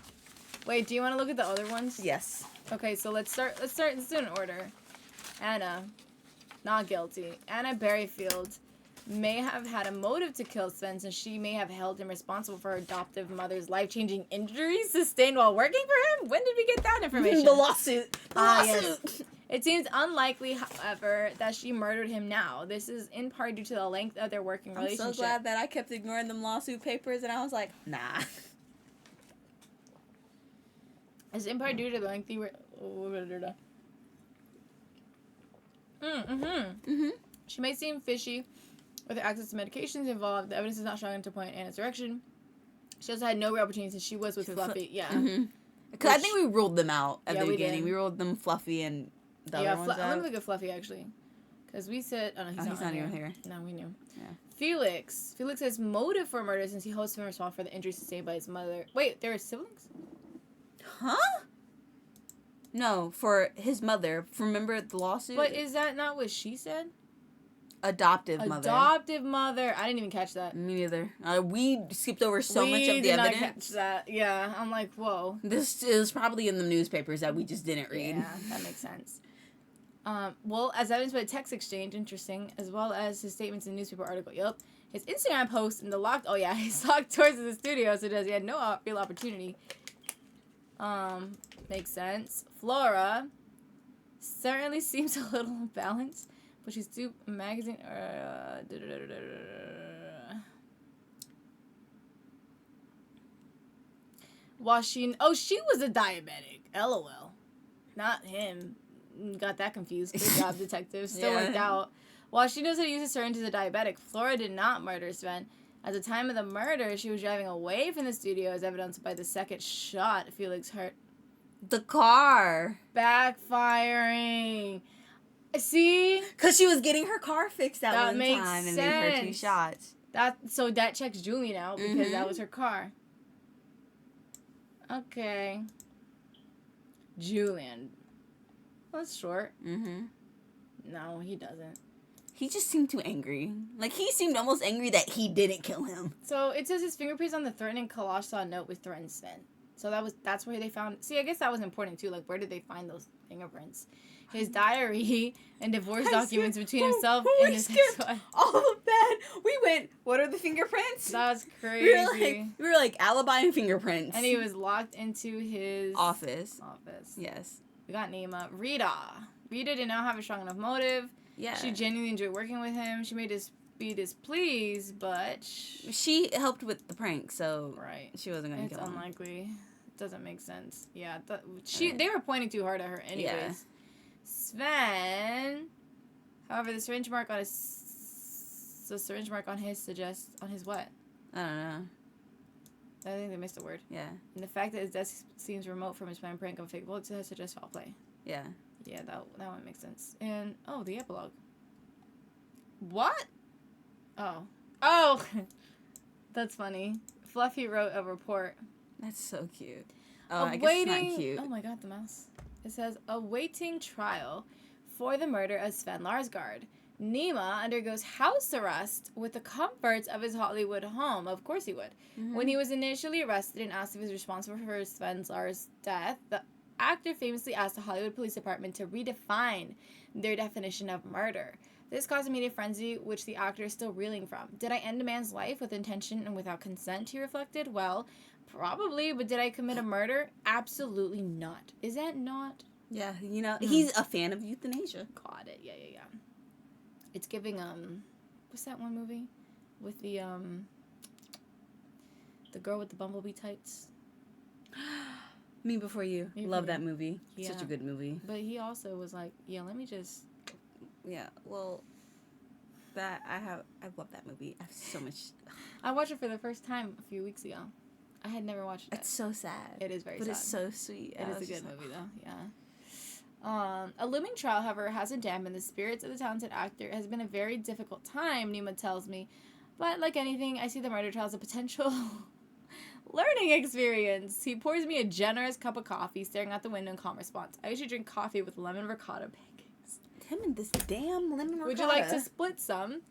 A: Wait, do you want to look at the other ones?
B: Yes.
A: Okay, so let's do it in order. Anna, not guilty. Anna Berryfield may have had a motive to kill Sven, since she may have held him responsible for her adoptive mother's life-changing injuries sustained while working for him. When did we get that information?
B: The lawsuit.
A: Yes. It seems unlikely, however, that she murdered him now. This is in part due to the length of their working relationship.
B: I'm so glad that I kept ignoring them lawsuit papers, and I was like, nah.
A: It's in part due to the lengthy... She may seem fishy with her access to medications involved. The evidence is not strong enough to point in Anna's direction. She also had no real opportunity since she was with Fluffy.
B: Because I think we ruled them out at the beginning.
A: Did.
B: We ruled them Fluffy and the other ones out.
A: I'm gonna look at Fluffy actually, because we said, oh no, he's not
B: even here.
A: No, we knew.
B: Yeah.
A: Felix has motive for murder since he holds him responsible for the injuries sustained by his mother. Wait, there are siblings?
B: Huh? No, for his mother. Remember the lawsuit?
A: But is that not what she said?
B: Adoptive mother.
A: Adoptive mother. I didn't even catch that.
B: Me neither. We skipped over so much of the
A: did
B: evidence.
A: Not catch that. Yeah, I'm like, whoa.
B: This is probably in the newspapers that we just didn't read.
A: Yeah, that makes sense. Well, as evidenced by the text exchange, interesting, as well as his statements in the newspaper article. Yup. His Instagram post and the locked. Oh yeah, he's locked doors to the studio, so he had no real opportunity. Makes sense. Flora certainly seems a little imbalanced, but she's too magazine. While she was a diabetic. LOL. Not him. Got that confused. Good job, detective. Still worked out. While she knows how to use a syringe as a diabetic, Flora did not murder Sven. At the time of the murder, she was driving away from the studio, as evidenced by the second shot Felix heard.
B: The car.
A: Backfiring. See?
B: Because she was getting her car fixed that one
A: makes
B: time and
A: sense.
B: made her 2 shots.
A: So that checks Julie now, because that was her car. Okay. Julian. That's short. No, he doesn't.
B: He just seemed too angry. Like, he seemed almost angry that he didn't kill him.
A: So, it says his fingerprints on the threatening collage saw note with threatened Sven. So, that's where they found... See, I guess that was important, too. Like, where did they find those fingerprints? His diary and divorce documents between himself and his ex-wife.
B: All of that. We went, what are the fingerprints?
A: That's crazy.
B: We were like alibi and fingerprints.
A: And he was locked into his...
B: Office.
A: Yes. We got Nima. Rita did not have a strong enough motive.
B: Yeah.
A: She genuinely enjoyed working with him. She made us be displeased, but...
B: She helped with the prank, so...
A: Right.
B: She wasn't going to kill him.
A: It's unlikely. It doesn't make sense. Yeah. They were pointing too hard at her anyways. Yeah. Sven... However, the syringe mark on his suggests... On his what?
B: I don't know.
A: I think they missed a word.
B: Yeah.
A: And the fact that his desk seems remote from his planned prank of fake bullets suggests foul play.
B: Yeah.
A: Yeah, that one makes sense. And, the epilogue. What? Oh. That's funny. Fluffy wrote a report.
B: That's so cute. Oh, I guess it's not cute.
A: Oh my god, the mouse. It says, awaiting trial for the murder of Sven Larsgaard. Nima undergoes house arrest with the comforts of his Hollywood home. Of course he would. When he was initially arrested and asked if he was responsible for Sven Lars' death, the actor famously asked the Hollywood Police Department to redefine their definition of murder. This caused a media frenzy, which the actor is still reeling from. Did I end a man's life with intention and without consent, he reflected? Well, probably, but did I commit a murder? Absolutely not. Is that not?
B: Yeah, he's a fan of euthanasia.
A: Got it. Yeah. It's giving, what's that one movie? With the girl with the bumblebee tights?
B: Me Before You. Love that movie.
A: Yeah.
B: Such a good movie.
A: But he also was like, yeah, let me just...
B: Yeah, well, I love that movie. I have so much...
A: I watched it for the first time a few weeks ago. I had never watched it.
B: It's so sad.
A: It is very sad.
B: But it's so sweet.
A: It is a good movie, though, yeah. A looming trial, however, hasn't dampened the spirits of the talented actor. It has been a very difficult time, Nima tells me. But like anything, I see the murder trial as a potential... learning experience. He pours me a generous cup of coffee, staring out the window in calm response. I usually drink coffee with lemon ricotta pancakes.
B: Him and this damn lemon ricotta.
A: Would you like to split some?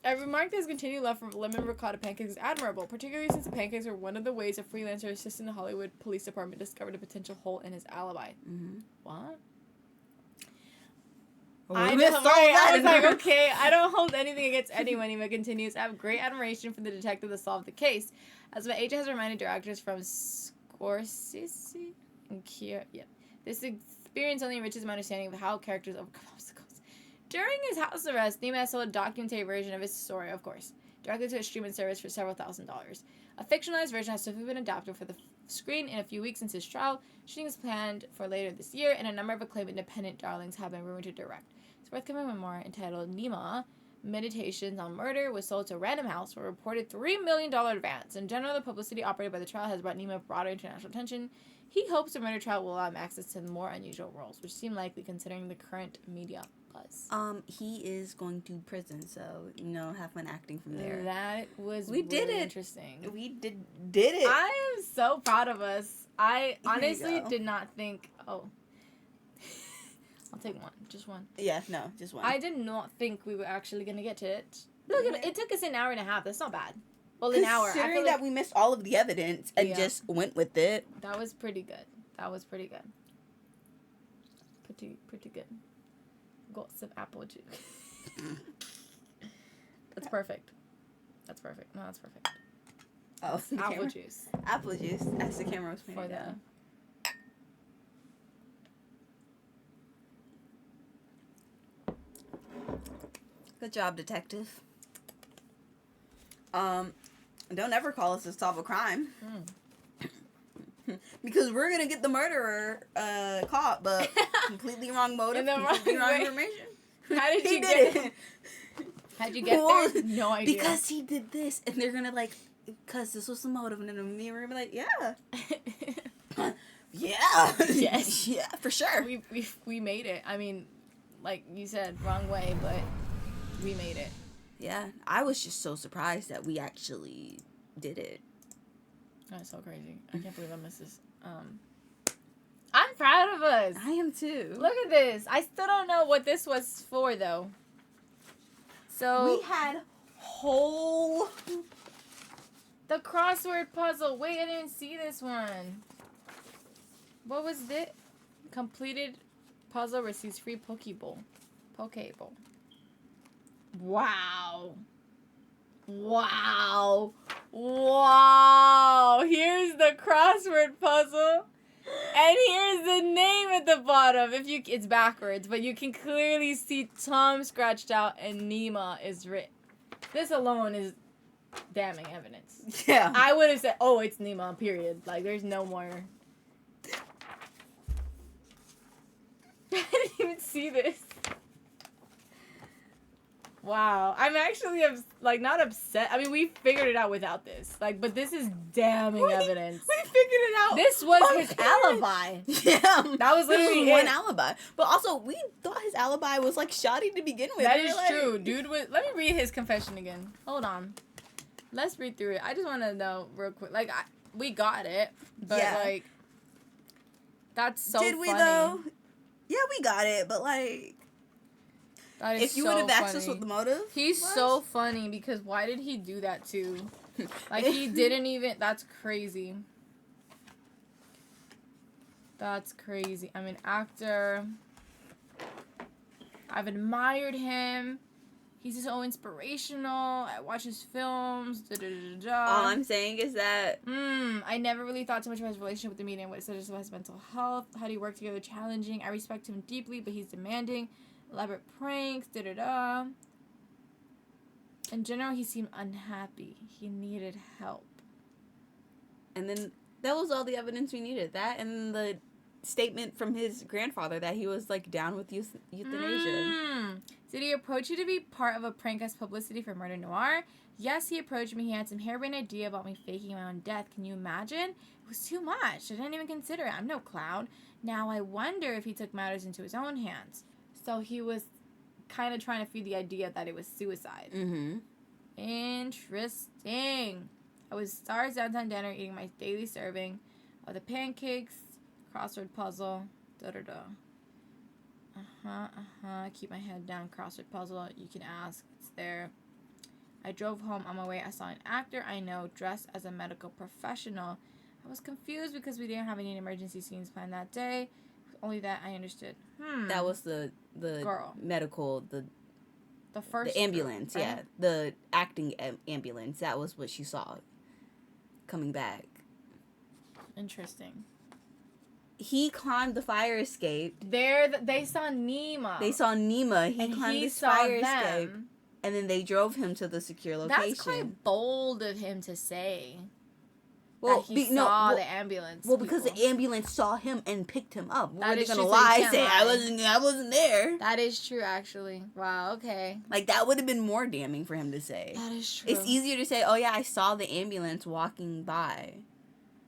A: I remarked that his continued love for lemon ricotta pancakes is admirable, particularly since the pancakes were one of the ways a freelancer assistant in the Hollywood Police Department discovered a potential hole in his alibi. What? I was like, okay, I don't hold anything against anyone. He continues. I have great admiration for the detective that solved the case. As my agent has reminded directors from Scorsese and Kier, this experience only enriches my understanding of how characters overcome obstacles. During his house arrest, Nima sold a documentary version of his story, of course, directly to a streaming service for several $1,000s. A fictionalized version has simply been adapted for the screen in a few weeks since his trial. Shooting is planned for later this year, and a number of acclaimed independent darlings have been rumored to direct. His forthcoming memoir, entitled Nima, Meditations on Murder, was sold to Random House for a reported $3 million advance. In general, the publicity operated by the trial has brought Nima broader international attention. He hopes the murder trial will allow him access to more unusual roles, which seem likely considering the current media buzz.
B: He is going to prison, so, have fun acting from there.
A: That was
B: We did
A: really
B: it.
A: Interesting.
B: We did it.
A: I am so proud of us. I
B: Here you
A: honestly
B: go.
A: did not think, I'll take one. Just one.
B: Yeah, no, just one.
A: I did not think we were actually going to get to it. Look, it took us an hour and a half. That's not bad. Well, an hour. I
B: Considering
A: feel
B: that
A: like
B: we missed all of the evidence and
A: Yeah.
B: just went with it.
A: that was pretty good. Pretty good. Got some apple juice. That's perfect. No, that's perfect.
B: Oh, the
A: Apple
B: camera.
A: juice
B: Apple juice. As the camera was
A: for
B: pointing
A: the...
B: down. Good job, detective. Don't ever call us to solve a crime. Because we're gonna get the murderer caught, but completely wrong motive,
A: In the
B: completely
A: wrong
B: wrong
A: way.
B: information.
A: How did
B: He
A: you
B: did
A: get
B: it?
A: How'd you get
B: Well,
A: there? No idea.
B: Because he did this, and they're gonna because this was the motive, and then me and we're gonna be like, yeah, yeah,
A: Yes.
B: yeah, for sure.
A: we made it. I mean, like you said, wrong way, but we made it.
B: Yeah, I was just so surprised that we actually did it.
A: That's so crazy. I can't believe I missed this. I'm proud of us.
B: I am too.
A: Look at this. I still don't know what this was for, though. So
B: We had whole.
A: the crossword puzzle. Wait, I didn't even see this one. What was this? Completed puzzle receives free Pokeball. Wow. Here's the crossword puzzle. And here's the name at the bottom. It's backwards, but you can clearly see Tom scratched out and Nima is written. This alone is damning evidence.
B: Yeah.
A: I would have said, oh, it's Nima, period. Like, there's no more. I didn't even see this. Wow. I'm actually, not upset. I mean, we figured it out without this. But this is damning evidence.
B: We figured it out.
A: This was
B: on
A: his
B: camera.
A: alibi.
B: Yeah.
A: That was literally
B: one
A: it.
B: alibi. But also, we thought his alibi was, shoddy to begin with.
A: That
B: We were
A: is
B: like-
A: true. Dude, let me read his confession again. Hold on. Let's read through it. I just want to know real quick. We got it. But,
B: Yeah.
A: that's so
B: Did
A: funny.
B: we, though? Yeah, we got it, but,
A: That is
B: if you
A: so
B: would have asked us
A: funny.
B: what the motive
A: He's
B: was,
A: so funny because why did he do that too? He didn't even. That's crazy. That's crazy. I mean, actor. I've admired him. He's just so inspirational. I watch his films.
B: all I'm saying is that
A: I never really thought too much about his relationship with the media and what it says about his mental health. How do you work together? Challenging. I respect him deeply, but he's demanding. Elaborate pranks. In general, he seemed unhappy. He needed help.
B: and then that was all the evidence we needed. That and the statement from his grandfather that he was down with euthanasia.
A: Did he approach you to be part of a prank as publicity for Murder Noir? Yes, he approached me. He had some harebrained idea about me faking my own death. Can you imagine? It was too much. I didn't even consider it. I'm no clown. Now I wonder if he took matters into his own hands. So he was kind of trying to feed the idea that it was suicide.
B: Mm-hmm.
A: Interesting. I was stars downtown dinner eating my daily serving of the pancakes, crossword puzzle, Keep my head down, crossword puzzle. You can ask. It's there. I drove home. On my way, I saw an actor I know dressed as a medical professional. I was confused because we didn't have any emergency scenes planned that day. Only that I understood.
B: That was the
A: Girl.
B: medical,
A: the first
B: the ambulance,
A: girl, right?
B: yeah. The acting ambulance. That was what she saw coming back.
A: Interesting.
B: He climbed the fire escape.
A: They saw Nima.
B: They saw Nima. He
A: and
B: climbed
A: he
B: this
A: saw
B: fire
A: them.
B: escape. And then they drove him to the secure location.
A: That's quite bold of him to say. That he saw the ambulance.
B: Well, because the ambulance saw him and picked him up.
A: That
B: We're
A: is
B: gonna
A: true, so
B: lie,
A: you can't
B: say
A: lie.
B: I wasn't there.
A: That is true, actually. Wow. Okay.
B: Like that would have been more damning for him to say.
A: That is true.
B: It's easier to say, "Oh yeah, I saw the ambulance walking by,"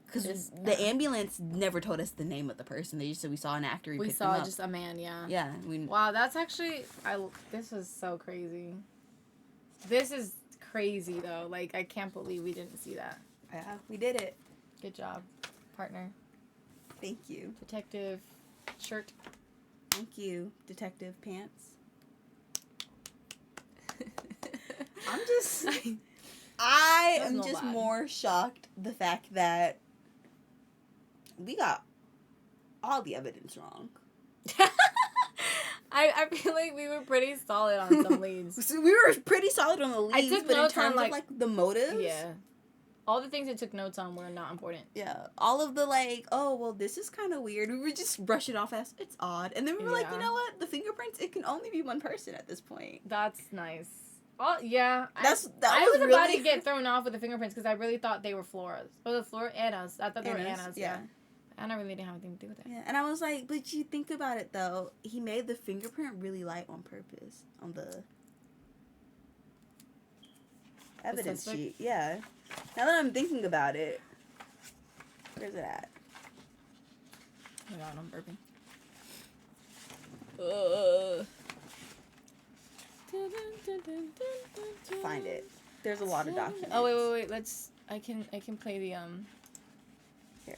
B: because the ambulance never told us the name of the person. They just said we saw an actor.
A: We saw just a man. Yeah.
B: Yeah.
A: Wow, that's actually this was so crazy. This is crazy though. Like I can't believe we didn't see that.
B: Yeah, we did it.
A: Good job, partner.
B: Thank you.
A: Detective shirt.
B: Thank you, Detective Pants. I am just more shocked the fact that we got all the evidence wrong.
A: I feel like we were pretty solid on some leads.
B: So we were pretty solid on the leads,
A: I took
B: but in
A: notes
B: terms
A: on,
B: of like the motives,
A: yeah, all the things I took notes on were not important.
B: Yeah, all of the like, oh well, this is kind of weird. We would just brush it off as it's odd, and then we were like, you know what? The fingerprints, it can only be one person at this point.
A: That's nice. Oh yeah,
B: I was
A: about to get thrown off with the fingerprints because I really thought they were Flora's. Or the Flora Anna's. I thought they were Anna's. Yeah. Anna really didn't have anything to do with it.
B: Yeah, and I was like, but you think about it though, he made the fingerprint really light on purpose on the evidence sheet. Yeah. Now that I'm thinking about it, where's it at?
A: Oh my god, I'm burping.
B: Find it. There's a lot of documents.
A: Oh wait. I can play the
B: Here.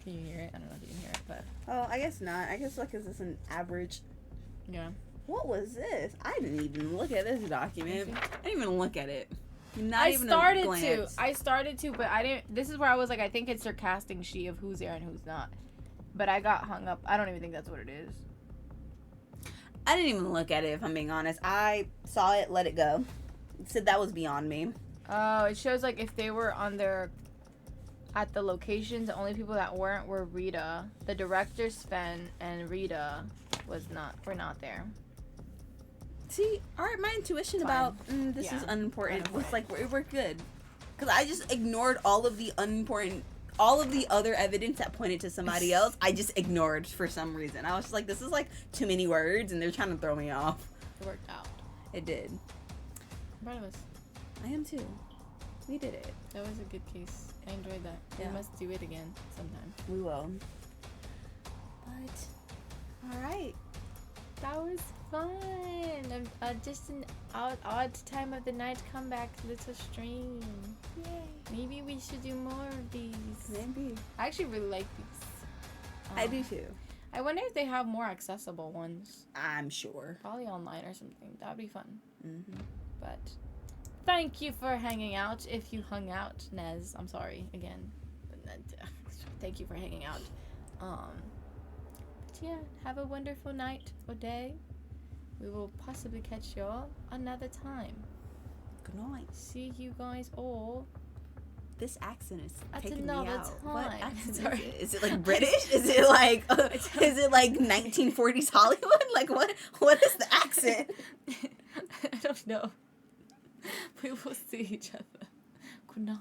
A: Can you hear it? I don't know if you can hear it, but
B: Oh, I guess not. I guess like is this an average?
A: Yeah.
B: What was this? I didn't even look at this document. I didn't even look at it.
A: I started to, but I didn't. This is where I was like, I think it's their casting sheet of who's there and who's not. But I got hung up. I don't even think that's what it is.
B: I didn't even look at it, if I'm being honest. I saw it, let it go. It said that was beyond me.
A: Oh, it shows like if they were on their at the locations, the only people that weren't were Rita, the director Sven, and Rita were not there.
B: See, my intuition about this is unimportant was like we're good, because I just ignored all of the other evidence that pointed to somebody else. I just ignored for some reason. I was just like, this is like too many words, and they're trying to throw me off.
A: It worked out.
B: It did.
A: I'm proud of us.
B: I am too. We did it.
A: That was a good case. I enjoyed that.
B: Yeah.
A: We must do it again sometime.
B: We will. But all right.
A: That was fun. Just an odd time of the night comeback little stream. Yay. Maybe we should do more of these.
B: Maybe.
A: I actually really like these.
B: I do too.
A: I wonder if they have more accessible ones.
B: I'm sure.
A: Probably online or something. That would be fun.
B: Mm-hmm.
A: But thank you for hanging out. If you hung out, Nez. I'm sorry again. Thank you for hanging out. But yeah, have a wonderful night or day. We will possibly catch y'all another time.
B: Good night.
A: See you guys all.
B: This accent is
A: At
B: taking me
A: another
B: out.
A: time.
B: What accent
A: Sorry.
B: is it? Is it like British? Is it like 1940s Hollywood? Like what is the accent?
A: I don't know. We will see each other. Good night.